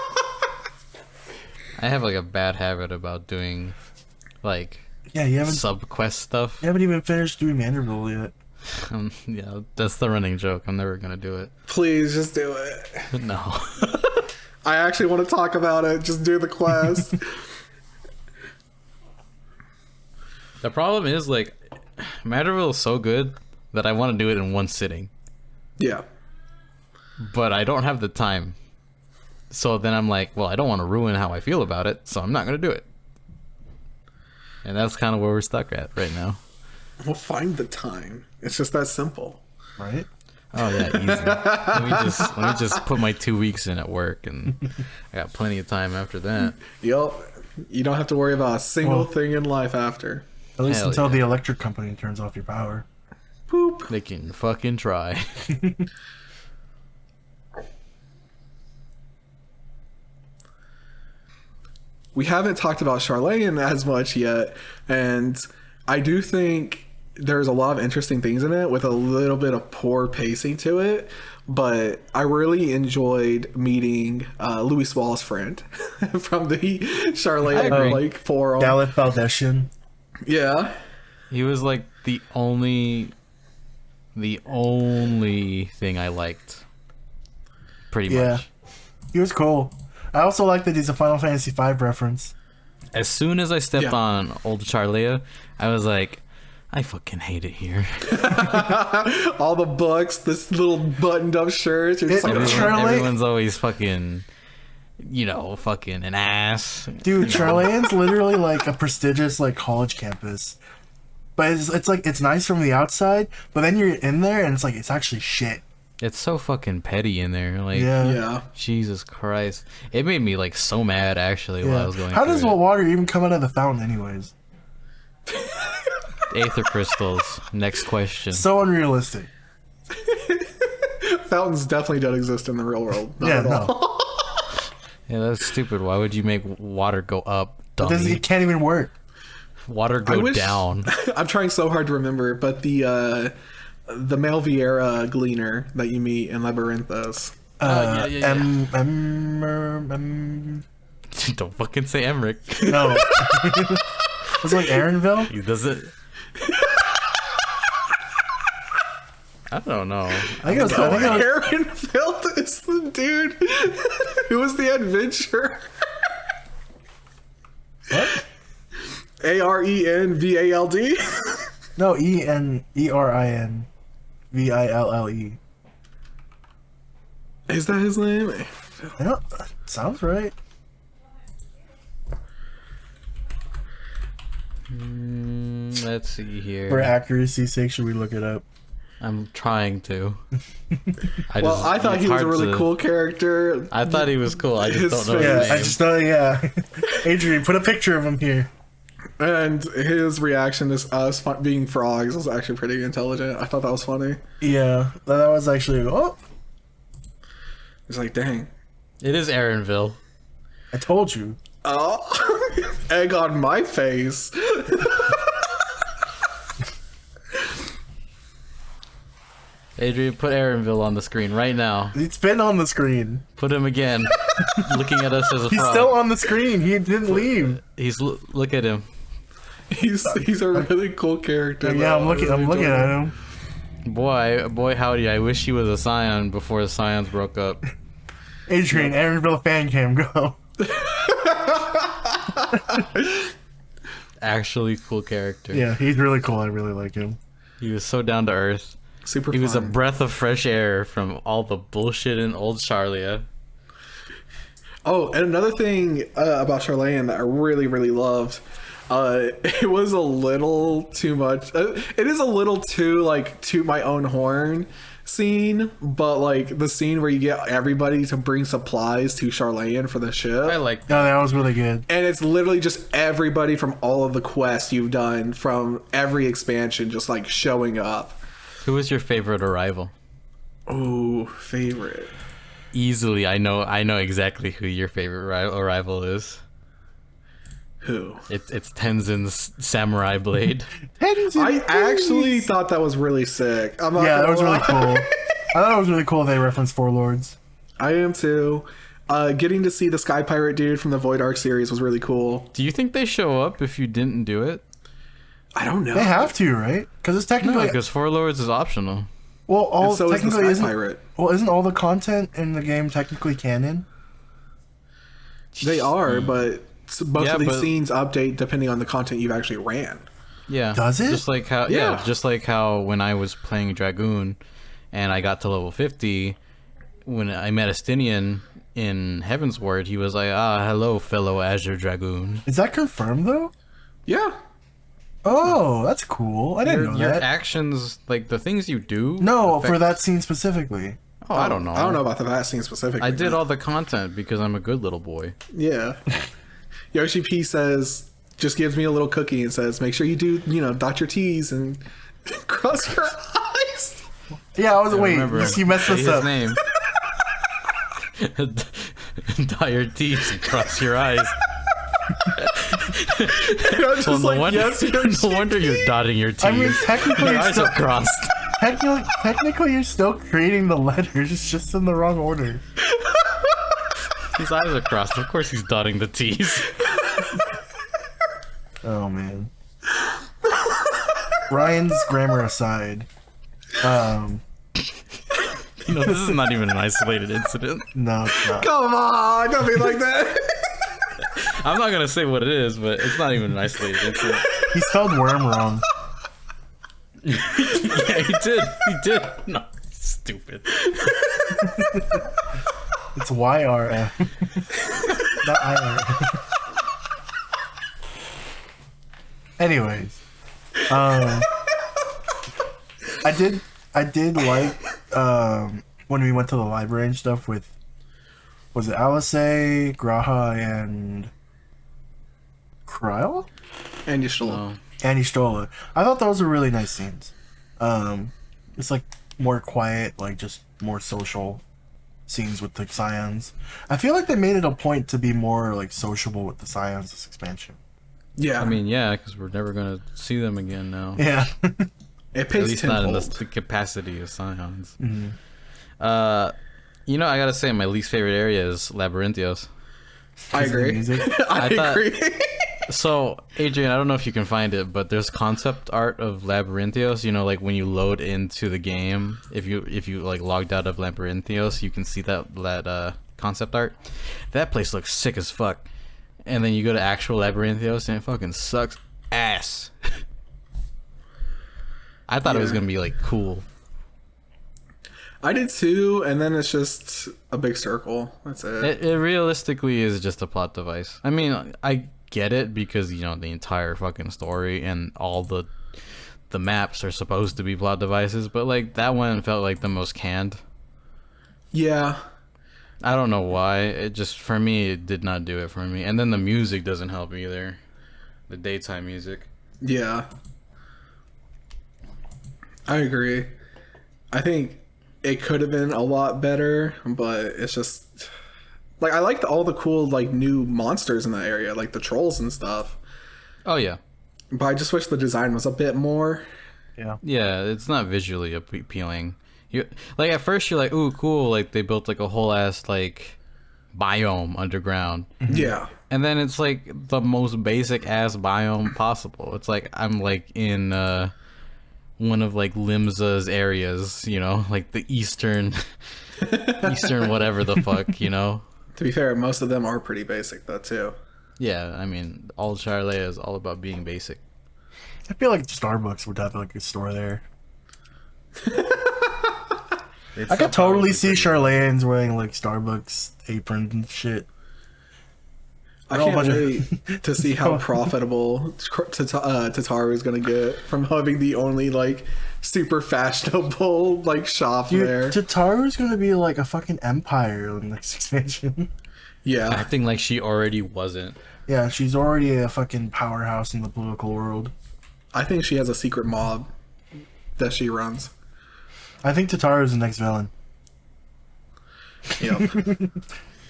Speaker 1: I have like a bad habit about doing like
Speaker 3: you haven't
Speaker 1: sub quest stuff.
Speaker 3: You haven't even finished doing Manderville yet.
Speaker 1: Yeah, that's the running joke. I'm never gonna do it.
Speaker 2: Please just do it.
Speaker 1: No.
Speaker 2: I actually want to talk about it. Just do the quest.
Speaker 1: The problem is like Manderville is so good that I want to do it in one sitting.
Speaker 2: Yeah.
Speaker 1: But I don't have the time. So then I'm like, well, I don't want to ruin how I feel about it, so I'm not going to do it. And that's kind of where we're stuck at right now.
Speaker 2: We'll find the time. It's just that simple.
Speaker 3: Right?
Speaker 1: Oh, yeah, easy. let me just put my 2 weeks in at work, and I got plenty of time after that.
Speaker 2: Yup. You don't have to worry about a single thing in life after.
Speaker 3: At least until the electric company turns off your power.
Speaker 2: Poop.
Speaker 1: They can fucking try.
Speaker 2: We haven't talked about Charlene as much yet, and I do think there's a lot of interesting things in it with a little bit of poor pacing to it, but I really enjoyed meeting Louis Swall's friend from the Charlene forum.
Speaker 3: Dalit Baldeshian.
Speaker 2: Yeah.
Speaker 1: He was like the only the only thing I liked. Pretty much.
Speaker 3: He was cool. I also like that he's a Final Fantasy V reference.
Speaker 1: As soon as I stepped on Old Charlea, I was like, I fucking hate it here.
Speaker 2: All the books, this little buttoned-up shirt. You're just like,
Speaker 1: Everyone's always fucking, fucking an ass.
Speaker 3: Dude, Charlene's literally like a prestigious like college campus. But it's like, it's nice from the outside, but then you're in there and it's like, it's actually shit.
Speaker 1: It's so fucking petty in there. Like,
Speaker 2: yeah.
Speaker 1: Jesus Christ. It made me like so mad actually while I was going
Speaker 3: How
Speaker 1: through
Speaker 3: does water even come out of the fountain anyways?
Speaker 1: Aether crystals. Next question.
Speaker 3: So unrealistic.
Speaker 2: Fountains definitely don't exist in the real world.
Speaker 3: Not at all.
Speaker 1: Yeah, that's stupid. Why would you make water go up, dummy?
Speaker 3: It can't even work.
Speaker 1: Water go down.
Speaker 2: I'm trying so hard to remember, but the Malviera gleaner that you meet in Labyrinthos.
Speaker 1: Don't fucking say Emmerich.
Speaker 3: No. Was it like Aaronville?
Speaker 1: He does it. I don't know.
Speaker 2: Aaronville is the dude who was the adventurer.
Speaker 3: What?
Speaker 2: Arenvald?
Speaker 3: No, Enerinville.
Speaker 2: Is that his name?
Speaker 3: I don't, sounds right.
Speaker 1: Let's see here.
Speaker 3: For accuracy's sake, should we look it up?
Speaker 1: I'm trying to.
Speaker 2: I thought he was a really cool character.
Speaker 1: I thought he was cool. I just don't know his name.
Speaker 3: I just know, Adrian, put a picture of him here.
Speaker 2: And his reaction to us being frogs was actually pretty intelligent. I thought that was funny.
Speaker 3: Yeah, that was actually,
Speaker 2: He's like, dang.
Speaker 1: It is Aaronville.
Speaker 3: I told you.
Speaker 2: Oh, egg on my face.
Speaker 1: Adrian, put Aaronville on the screen right now.
Speaker 3: It's been on the screen.
Speaker 1: Put him again. Looking at us as a frog.
Speaker 3: He's still on the screen. He didn't leave.
Speaker 1: Look at him.
Speaker 2: He's a really cool character.
Speaker 3: Yeah, I'm looking at him.
Speaker 1: Boy, howdy! I wish he was a Scion before the Scions broke up.
Speaker 3: Adrian, Aaronville fan cam, go.
Speaker 1: Actually, cool character.
Speaker 3: Yeah, he's really cool. I really like him.
Speaker 1: He was so down to earth.
Speaker 2: Super.
Speaker 1: He was a breath of fresh air from all the bullshit in Old Charlia.
Speaker 2: Oh, and another thing about Charlene that I really, really loved. It was a little too much. It is a little too like toot my own horn scene, but like the scene where you get everybody to bring supplies to Charlene for the ship.
Speaker 1: I like that.
Speaker 3: No, that was really good.
Speaker 2: And it's literally just everybody from all of the quests you've done from every expansion just like showing up.
Speaker 1: Who was your favorite arrival?
Speaker 2: Oh, favorite.
Speaker 1: Easily, I know exactly who your favorite arrival is.
Speaker 2: Who?
Speaker 1: It's Tenzin's samurai blade.
Speaker 2: I actually thought that was really sick. I'm not
Speaker 3: that
Speaker 2: gonna
Speaker 3: was really
Speaker 2: lie.
Speaker 3: cool. I thought it was really cool they referenced Four Lords.
Speaker 2: I am too. Getting to see the Sky Pirate dude from the Void Arc series was really cool.
Speaker 1: Do you think they show up if you didn't do it?
Speaker 2: I don't know.
Speaker 3: They have to, right? Because it's technically
Speaker 1: because Four Lords is optional.
Speaker 3: well,
Speaker 2: And so is the
Speaker 3: technically
Speaker 2: Sky Pirate.
Speaker 3: well, isn't all the content in the game technically canon?
Speaker 2: They are, but most of these
Speaker 1: but-
Speaker 2: scenes update depending on the content you've actually ran.
Speaker 1: Yeah.
Speaker 3: Does it?
Speaker 1: Just like how
Speaker 2: Yeah.
Speaker 1: just like how when I was playing Dragoon and I got to level 50, when I met Astinian in Heaven's Word, he was like, hello, fellow Azure Dragoon.
Speaker 3: Is that confirmed though?
Speaker 2: Yeah.
Speaker 3: Oh, that's cool. I didn't know
Speaker 1: Your
Speaker 3: that.
Speaker 1: actions, like the things you do.
Speaker 3: No,
Speaker 1: affect-
Speaker 3: for that scene specifically.
Speaker 1: Oh, I don't know.
Speaker 2: I don't know about that scene specifically.
Speaker 1: I did all the content because I'm a good little boy.
Speaker 2: Yeah. Yoshi P says, just gives me a little cookie and says, make sure you do, dot your T's and cross your eyes.
Speaker 3: Yeah, I was
Speaker 1: I
Speaker 3: wait.
Speaker 1: remember
Speaker 3: You messed
Speaker 1: say
Speaker 3: this
Speaker 1: his
Speaker 3: up.
Speaker 1: name. Dot your teeth and cross your eyes.
Speaker 2: And I'm just
Speaker 1: Well,
Speaker 2: like,
Speaker 1: no wonder,
Speaker 2: yes,
Speaker 1: no
Speaker 2: Yoshi
Speaker 1: wonder
Speaker 2: P.
Speaker 1: you're dotting your teeth.
Speaker 3: I mean, technically,
Speaker 1: your
Speaker 3: you're
Speaker 1: eyes
Speaker 3: still,
Speaker 1: are crossed.
Speaker 3: technically, you're still creating the letters. It's just in the wrong order.
Speaker 1: His eyes are crossed. Of course, he's dotting the T's.
Speaker 3: Oh man. Ryan's grammar aside,
Speaker 1: You know, this is not even an isolated incident.
Speaker 3: No, it's not.
Speaker 2: Come on, don't be like that.
Speaker 1: I'm not gonna say what it is, but it's not even an isolated incident.
Speaker 3: He spelled worm wrong.
Speaker 1: Yeah, he did. He did. No, stupid.
Speaker 3: It's YRF. Not IR. Anyways, I did like when we went to the library and stuff with, was it Alice, Graha, and Kryl?
Speaker 2: And you still.
Speaker 1: Oh.
Speaker 3: Annie Stola. I thought those were really nice scenes. It's like more quiet, like just more social scenes with the Scions. I feel like they made it a point to be more like sociable with the Scions this expansion.
Speaker 2: Yeah.
Speaker 1: I mean, yeah, because we're never gonna see them again now.
Speaker 3: Yeah.
Speaker 2: it
Speaker 1: At
Speaker 2: pays
Speaker 1: least not in
Speaker 2: tenfold.
Speaker 1: the capacity of Scions.
Speaker 3: Mm-hmm.
Speaker 1: You know, I gotta say, my least favorite area is Labyrinthios.
Speaker 2: I
Speaker 3: Is it
Speaker 2: agree.
Speaker 3: music?
Speaker 2: I
Speaker 1: thought-
Speaker 2: agree.
Speaker 1: So, Adrian, I don't know if you can find it, but there's concept art of Labyrinthios. You know, like when you load into the game, if you like logged out of Labyrinthios, you can see that concept art. That place looks sick as fuck. And then you go to actual Labyrinthios, and it fucking sucks ass. I thought it was
Speaker 2: Yeah.
Speaker 1: gonna be like cool.
Speaker 2: I did too, and then it's just a big circle. That's it.
Speaker 1: It realistically is just a plot device. I mean, I get it because, you know, the entire fucking story and all the maps are supposed to be plot devices, but like that one felt like the most canned.
Speaker 2: Yeah.
Speaker 1: I don't know why. It just, for me, it did not do it for me. And then the music doesn't help either. The daytime music.
Speaker 2: Yeah. I agree. I think it could have been a lot better, but it's just like I liked all the cool like new monsters in that area, like the trolls and stuff.
Speaker 1: Oh yeah.
Speaker 2: But I just wish the design was a bit more.
Speaker 3: Yeah.
Speaker 1: Yeah, it's not visually appealing. You like at first you're like, ooh, cool, like they built like a whole ass like biome underground.
Speaker 2: Yeah.
Speaker 1: And then it's like the most basic ass biome possible. It's like I'm like in one of like Limsa's areas, you know, like the eastern whatever the fuck, you know.
Speaker 2: To be fair, most of them are pretty basic though too.
Speaker 1: Yeah, I mean, all Charlea is all about being basic.
Speaker 3: I feel like Starbucks would have like a store there. I could totally see Charlaine's wearing like Starbucks aprons and shit.
Speaker 2: I
Speaker 3: They're all
Speaker 2: can't
Speaker 3: a bunch
Speaker 2: wait to see how profitable Tataru is going to get from having the only like super fashionable like shop
Speaker 3: Dude,
Speaker 2: there.
Speaker 3: Tataru's gonna be like a fucking empire in the next expansion.
Speaker 2: Yeah.
Speaker 1: Acting like she already wasn't.
Speaker 3: Yeah, she's already a fucking powerhouse in the political world.
Speaker 2: I think she has a secret mob that she runs.
Speaker 3: I think Tataru's the next villain.
Speaker 2: Yep.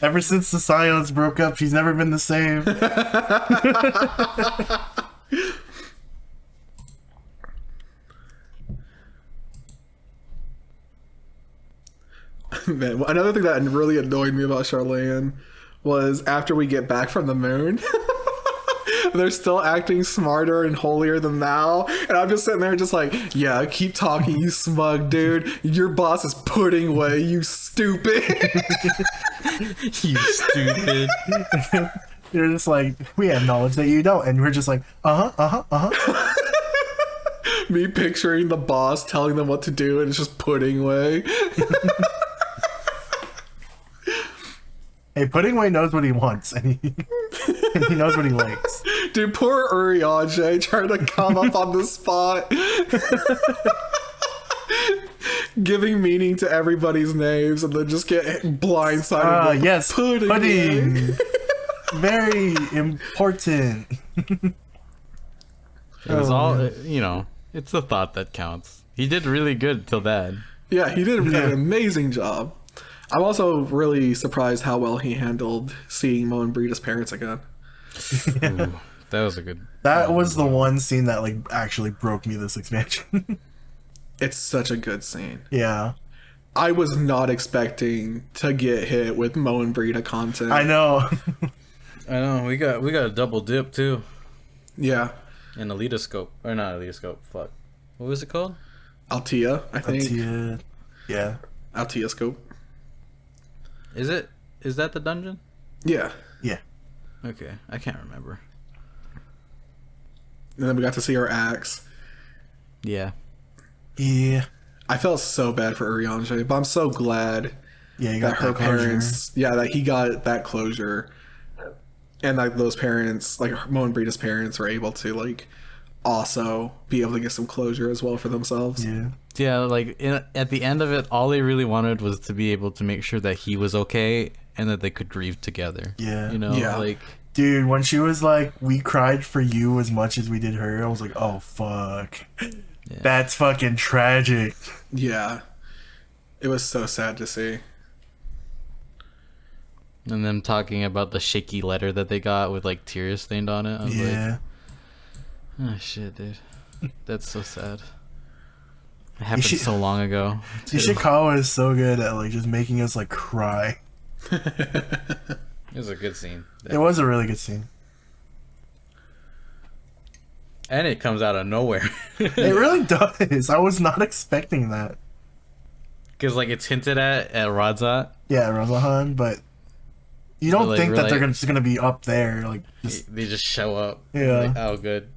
Speaker 3: Ever since the Scions broke up, she's never been the same.
Speaker 2: Man, another thing that really annoyed me about Charlene was after we get back from the moon, they're still acting smarter and holier than thou. And I'm just sitting there just like, yeah, keep talking, you smug dude. Your boss is pudding away, you stupid.
Speaker 1: You stupid.
Speaker 3: You're just like, we have knowledge that you don't. And we're just like, uh-huh.
Speaker 2: Me picturing the boss telling them what to do and it's just pudding away.
Speaker 3: Hey, Puddingway knows what he wants, and he knows what he likes.
Speaker 2: Dude, poor Urianger trying to come up on the spot. Giving meaning to everybody's names and then just get blindsided with
Speaker 3: Yes,
Speaker 2: pudding.
Speaker 3: Very important.
Speaker 1: It was all, you know, it's the thought that counts. He did really good till that.
Speaker 2: Yeah, he did an amazing job. I'm also really surprised how well he handled seeing Mo and Breeda's parents again.
Speaker 1: Ooh, that was a good.
Speaker 3: That was the one scene that like actually broke me this expansion.
Speaker 2: It's such a good scene.
Speaker 3: Yeah.
Speaker 2: I was not expecting to get hit with Mo and Breeda content.
Speaker 3: I know.
Speaker 1: I know we got a double dip too.
Speaker 2: Yeah.
Speaker 1: An elitoscope, or not elitoscope. Fuck, what was it called?
Speaker 2: Altea, I think.
Speaker 3: Altea, yeah.
Speaker 2: Altea scope.
Speaker 1: Is that the dungeon?
Speaker 2: Yeah.
Speaker 3: Yeah.
Speaker 1: Okay, I can't remember.
Speaker 2: And then we got to see her axe.
Speaker 1: Yeah.
Speaker 3: Yeah.
Speaker 2: I felt so bad for Urianger, but I'm so glad
Speaker 3: Yeah, you
Speaker 2: that
Speaker 3: got
Speaker 2: her
Speaker 3: that closure.
Speaker 2: parents, that he got that closure, and like those parents, like Mo and Brita's parents, were able to like also be able to get some closure as well for themselves.
Speaker 3: Yeah.
Speaker 1: Yeah, like at the end of it, all they really wanted was to be able to make sure that he was okay and that they could grieve together.
Speaker 3: Yeah.
Speaker 1: You know,
Speaker 2: Yeah.
Speaker 1: like
Speaker 3: Dude, when she was like, we cried for you as much as we did her, I was like, oh, fuck.
Speaker 1: Yeah.
Speaker 3: That's fucking tragic.
Speaker 2: Yeah. It was so sad to see.
Speaker 1: and them talking about the shaky letter that they got with like tears stained on it. I was
Speaker 3: Yeah.
Speaker 1: like, oh shit, dude. That's so sad. It happened
Speaker 3: should-
Speaker 1: so long ago.
Speaker 3: Ishikawa is so good at like just making us like cry.
Speaker 1: It was a good scene.
Speaker 3: It was a really good scene.
Speaker 1: And it comes out of nowhere.
Speaker 3: It really does. I was not expecting that.
Speaker 1: Because like it's hinted at Radza.
Speaker 3: Yeah, Razahan, but you don't
Speaker 1: Like,
Speaker 3: think
Speaker 1: we're
Speaker 3: that they're
Speaker 1: like-
Speaker 3: just gonna be up there, like just
Speaker 1: They just show up.
Speaker 3: Yeah.
Speaker 1: Like, oh, good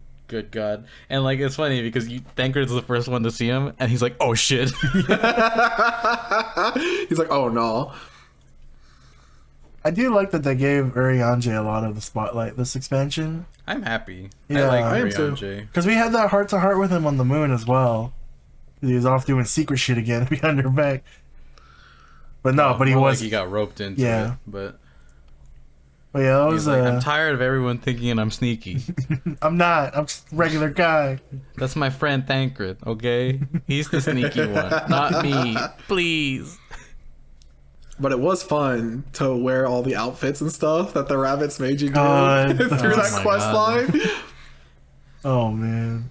Speaker 1: God. And like it's funny because Thancred's the first one to see him, and he's like, oh shit.
Speaker 2: He's like, oh no.
Speaker 3: I do like that they gave Urianger a lot of the spotlight this expansion.
Speaker 1: I'm happy.
Speaker 3: Yeah,
Speaker 1: I
Speaker 2: I am
Speaker 1: like
Speaker 2: too.
Speaker 1: Urianger.
Speaker 3: Because we had that heart to heart with him on the moon as well. He was off doing secret shit again behind her back. But no, but he
Speaker 1: More
Speaker 3: was.
Speaker 1: like he got roped into
Speaker 3: Yeah.
Speaker 1: it. But
Speaker 3: But yeah, that
Speaker 1: he's
Speaker 3: was.
Speaker 1: like, I'm tired of everyone thinking I'm sneaky.
Speaker 3: I'm not. I'm just a regular guy.
Speaker 1: That's my friend Thancred, okay? He's the sneaky one, not me. Please.
Speaker 2: But it was fun to wear all the outfits and stuff that the rabbits made you do
Speaker 3: God.
Speaker 2: through
Speaker 3: Oh
Speaker 2: that
Speaker 1: my
Speaker 2: quest
Speaker 1: God.
Speaker 2: line.
Speaker 3: Oh man.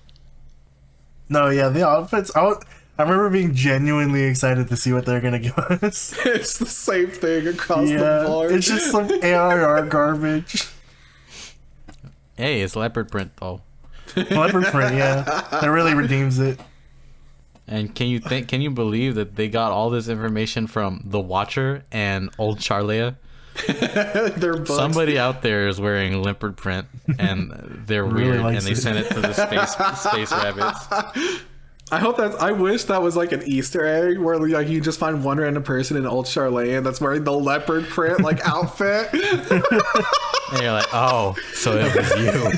Speaker 3: No, yeah, the outfits. I remember being genuinely excited to see what they're gonna give us.
Speaker 2: It's the same thing across the
Speaker 3: Yeah,
Speaker 2: board.
Speaker 3: it's just some ARR garbage.
Speaker 1: Hey, it's leopard print though.
Speaker 3: Leopard print, yeah, that really redeems it.
Speaker 1: And can you believe that they got all this information from the Watcher and old Charlea?
Speaker 2: Their books.
Speaker 1: Somebody out there is wearing leopard print, and they're
Speaker 3: Really
Speaker 1: weird,
Speaker 3: likes
Speaker 1: and they
Speaker 3: it.
Speaker 1: sent it to the space rabbits.
Speaker 2: I wish that was like an Easter egg where like you just find one random person in Old Charlene that's wearing the leopard print like outfit.
Speaker 1: And you're like, oh, so it was you.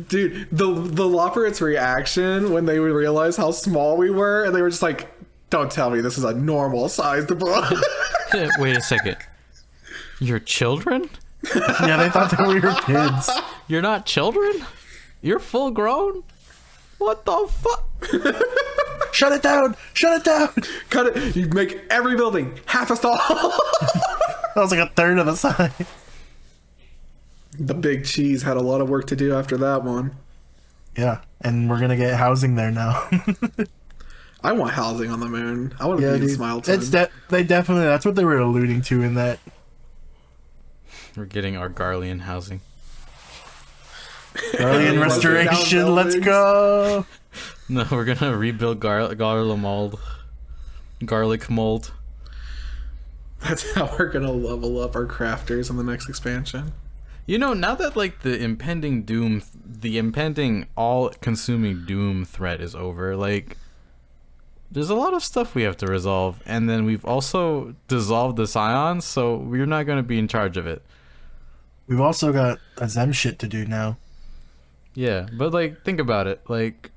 Speaker 2: Dude, the Lopperit's reaction when they would realize how small we were, and they were just like, "Don't tell me this is a normal sized book."
Speaker 1: Wait a second. You're children?
Speaker 3: Yeah, they thought that we were kids.
Speaker 1: You're not children? You're full grown? What the fuck?
Speaker 3: Shut it down! Shut it down!
Speaker 2: Cut it. You make every building half as tall.
Speaker 3: That was like a third of the size.
Speaker 2: The big cheese had a lot of work to do after that one.
Speaker 3: Yeah, and we're gonna get housing there now.
Speaker 2: I want housing on the moon. I want to
Speaker 3: Yeah,
Speaker 2: be in
Speaker 3: dude.
Speaker 2: Smile Time.
Speaker 3: They definitely. That's what they were alluding to in that.
Speaker 1: We're getting our Garlean housing.
Speaker 3: Alien
Speaker 2: Flushing down
Speaker 3: restoration. Let's
Speaker 2: buildings.
Speaker 3: go.
Speaker 1: No, we're gonna rebuild garlic mold. Garlic mold.
Speaker 2: That's how we're gonna level up our crafters in the next expansion.
Speaker 1: You know, now that like the impending all-consuming doom threat is over, like there's a lot of stuff we have to resolve, and then we've also dissolved the Scions, so we're not going to be in charge of it.
Speaker 3: We've also got a Zem shit to do now.
Speaker 1: Yeah, but like think about it, like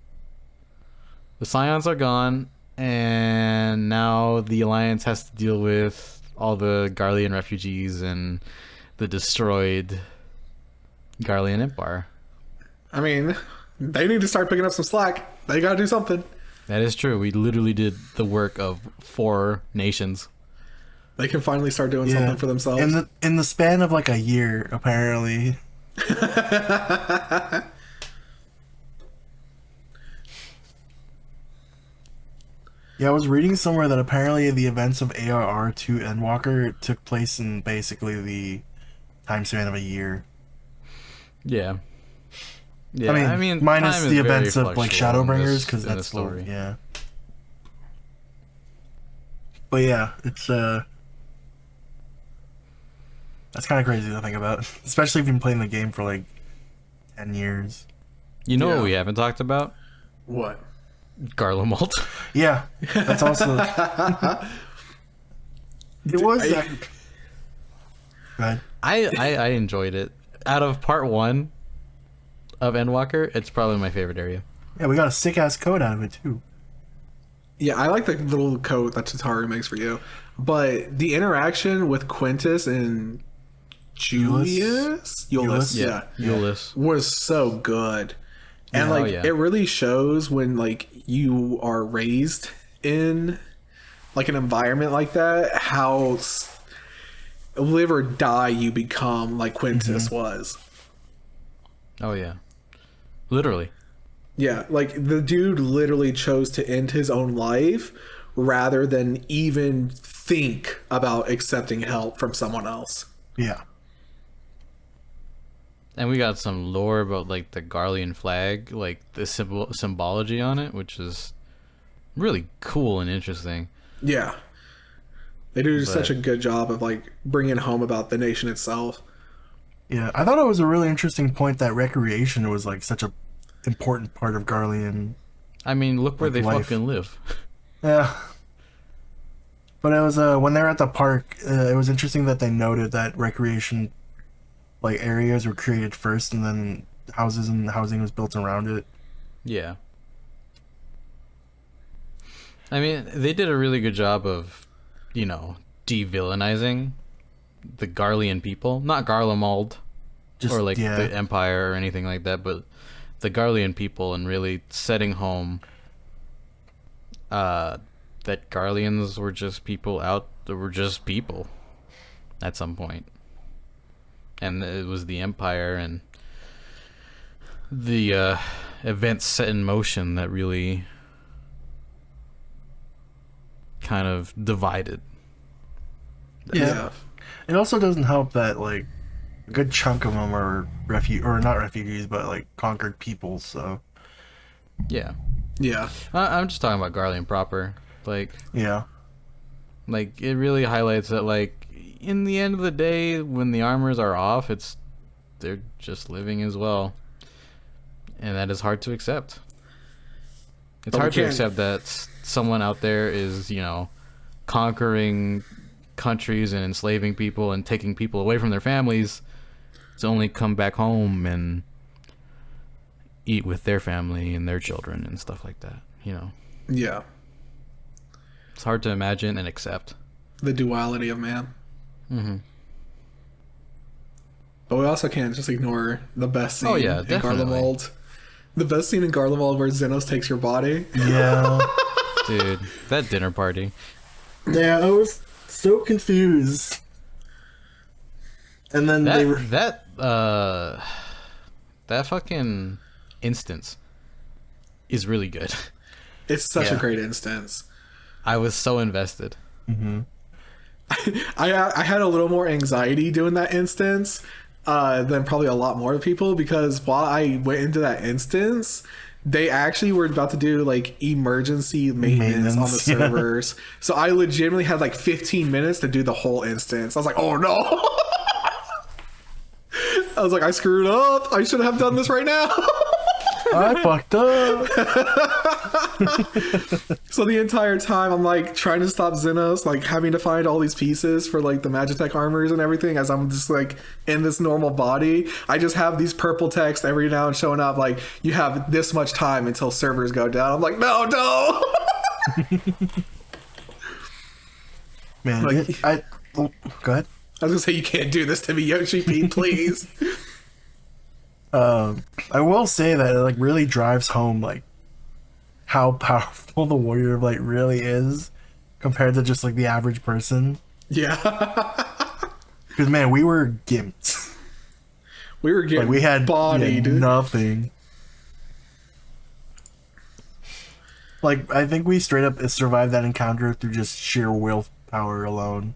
Speaker 1: the Scions are gone, and now the Alliance has to deal with all the Garlean refugees and the destroyed Garlean Empire.
Speaker 2: I mean, they need to start picking up some slack. They gotta do something.
Speaker 1: That is true. We literally did the work of 4 nations.
Speaker 2: They can finally start doing something for themselves.
Speaker 3: In the span of like a year, apparently. Yeah, I was reading somewhere that apparently the events of ARR to Endwalker took place in basically the time span of a year.
Speaker 1: Yeah. Yeah,
Speaker 3: I mean, minus
Speaker 1: time is
Speaker 3: the
Speaker 1: very
Speaker 3: events of like
Speaker 1: fluctual in
Speaker 3: Shadowbringers,
Speaker 1: this-
Speaker 3: because
Speaker 1: in the
Speaker 3: that's
Speaker 1: story.
Speaker 3: yeah. But yeah, it's that's kind of crazy to think about, especially if you've been playing the game for like 10 years.
Speaker 1: You know
Speaker 2: Yeah.
Speaker 1: what we haven't talked about?
Speaker 2: What?
Speaker 1: Garlemald.
Speaker 3: Yeah, that's also. It was. Go ahead.
Speaker 1: I enjoyed it. Out of part 1 of Endwalker, it's probably my favorite area.
Speaker 3: Yeah, we got a sick ass code out of it too.
Speaker 2: Yeah, I like the little coat that Tataru makes for you, but the interaction with Quintus and Julius, yeah,
Speaker 1: Euless.
Speaker 2: was so good, and
Speaker 1: Yeah,
Speaker 2: like
Speaker 1: oh, yeah.
Speaker 2: it really shows when like you are raised in like an environment like that, how live or die you become, like Quintus was.
Speaker 1: Oh yeah. Literally.
Speaker 2: Yeah, like the dude literally chose to end his own life rather than even think about accepting help from someone else.
Speaker 3: Yeah.
Speaker 1: And we got some lore about like the Garlean flag, like the symbology on it, which is really cool and interesting.
Speaker 2: Yeah. They do
Speaker 1: But-
Speaker 2: such a good job of like bringing home about the nation itself.
Speaker 3: Yeah, I thought it was a really interesting point that recreation was like such a important part of Garlean.
Speaker 1: I mean, look where
Speaker 3: Like
Speaker 1: they
Speaker 3: life.
Speaker 1: fucking live.
Speaker 3: Yeah. But it was when they were at the park, it was interesting that they noted that recreation like areas were created first and then houses and housing was built around it.
Speaker 1: Yeah. I mean, they did a really good job of, you know, de-villainizing the Garlean people. Not Garlemald
Speaker 3: Just
Speaker 1: or like
Speaker 3: yeah.
Speaker 1: the Empire or anything like that, but the Garlean people, and really setting home that Garleans were just people that were just people at some point. And it was the Empire and the events set in motion that really kind of divided that
Speaker 3: Yeah.
Speaker 1: stuff.
Speaker 3: It also doesn't help that like a good chunk of them are not refugees, but like conquered peoples. So
Speaker 1: Yeah.
Speaker 2: Yeah.
Speaker 1: I'm just talking about Garlean proper. Like it really highlights that, like, in the end of the day, when the armors are off, they're just living as well, and that is hard to accept. It's
Speaker 2: But we
Speaker 1: hard to
Speaker 2: can't-
Speaker 1: accept that someone out there is, you know, conquering countries and enslaving people and taking people away from their families to only come back home and eat with their family and their children and stuff like that. You know,
Speaker 2: Yeah.
Speaker 1: it's hard to imagine and accept.
Speaker 2: The duality of man.
Speaker 1: Mm-hmm.
Speaker 2: But we also can't just ignore the best scene
Speaker 1: Oh, yeah,
Speaker 2: in
Speaker 1: definitely.
Speaker 2: Garlemald. The best scene in Garlemald where Xenos takes your body.
Speaker 3: yeah.
Speaker 1: Dude, that dinner party.
Speaker 3: Yeah, I was so confused. And then they were
Speaker 1: That fucking instance is really good.
Speaker 2: It's such a
Speaker 3: Yeah.
Speaker 2: great instance.
Speaker 1: I was so invested.
Speaker 2: I had a little more anxiety doing that instance than probably a lot more people, because while I went into that instance, they actually were about to do like emergency maintenance on the
Speaker 3: Maintenance, yeah.
Speaker 2: servers. So I legitimately had like 15 minutes to do the whole instance. I was like, oh no. I was like, I screwed up. I should have done this right now.
Speaker 3: I fucked up.
Speaker 2: So the entire time I'm like trying to stop Xenos, like having to find all these pieces for like the Magitech armors and everything, as I'm just like in this normal body. I just have these purple text every now and showing up like, you have this much time until servers go down. I'm like, no.
Speaker 3: Man,
Speaker 2: Like-
Speaker 3: go ahead.
Speaker 2: I was gonna say, you can't do this to me, Yoshi P, please.
Speaker 3: I will say that it like really drives home like how powerful the warrior of light really is compared to just like the average person.
Speaker 2: Yeah.
Speaker 3: Because man, we were gimped.
Speaker 2: We were getting
Speaker 3: Like we had
Speaker 2: bodied.
Speaker 3: nothing. Like I think we straight up survived that encounter through just sheer willpower alone.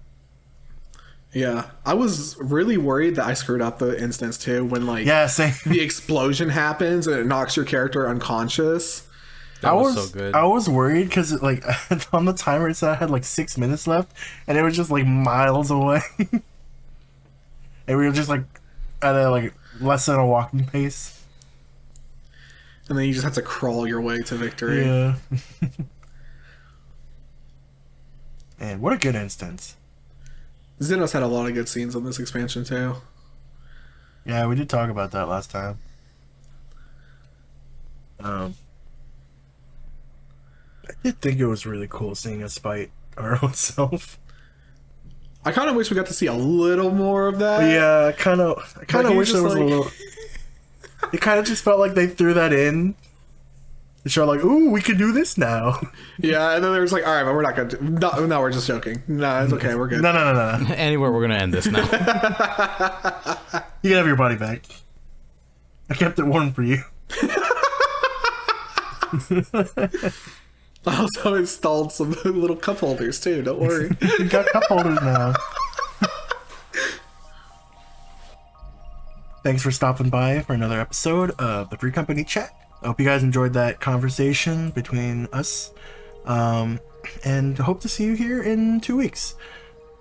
Speaker 2: Yeah, I was really worried that I screwed up the instance too when like
Speaker 3: Yeah, same.
Speaker 2: the explosion happens and it knocks your character unconscious.
Speaker 1: That was so good.
Speaker 3: I was worried because like on the timer it said I had like 6 minutes left, and it was just like miles away, and we were just like at a like less than a walking pace.
Speaker 2: And then you just have to crawl your way to victory.
Speaker 3: Yeah. And what a good instance.
Speaker 2: Xenos had a lot of good scenes on this expansion too.
Speaker 3: Yeah, we did talk about that last time. I did think it was really cool seeing us fight our own self.
Speaker 2: I kind of wish we got to see a little more of that.
Speaker 3: Yeah, I kind of
Speaker 2: Like,
Speaker 3: wish
Speaker 2: he's
Speaker 3: there was
Speaker 2: just
Speaker 3: a
Speaker 2: like-
Speaker 3: little. It kind of just felt like they threw that in. To show like, ooh, we can do this now.
Speaker 2: Yeah, and then there was like, all right, but we're not gonna. No, we're just joking. No, it's okay. We're good.
Speaker 3: No.
Speaker 1: Anywhere, we're gonna end this now.
Speaker 3: You can have your body back. I kept it warm for you.
Speaker 2: I also installed some little cup holders too. Don't worry.
Speaker 3: You got cup holders now. Thanks for stopping by for another episode of the Free Company Chat. I hope you guys enjoyed that conversation between us. And hope to see you here in 2 weeks.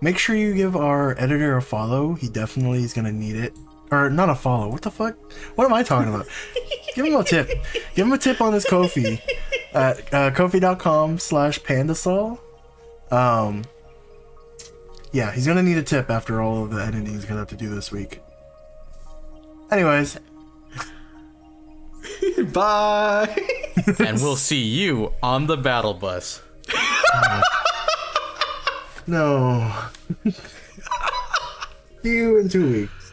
Speaker 3: Make sure you give our editor a follow. He definitely is going to need it. Or not a follow. What the fuck? What am I talking about? Give him a tip. Give him a tip on his Kofi at kofi.com/pandasol. Yeah, he's going to need a tip after all of the editing he's going to have to do this week. Anyways.
Speaker 2: Bye.
Speaker 1: And we'll see you on the battle bus.
Speaker 3: No. See you in 2 weeks.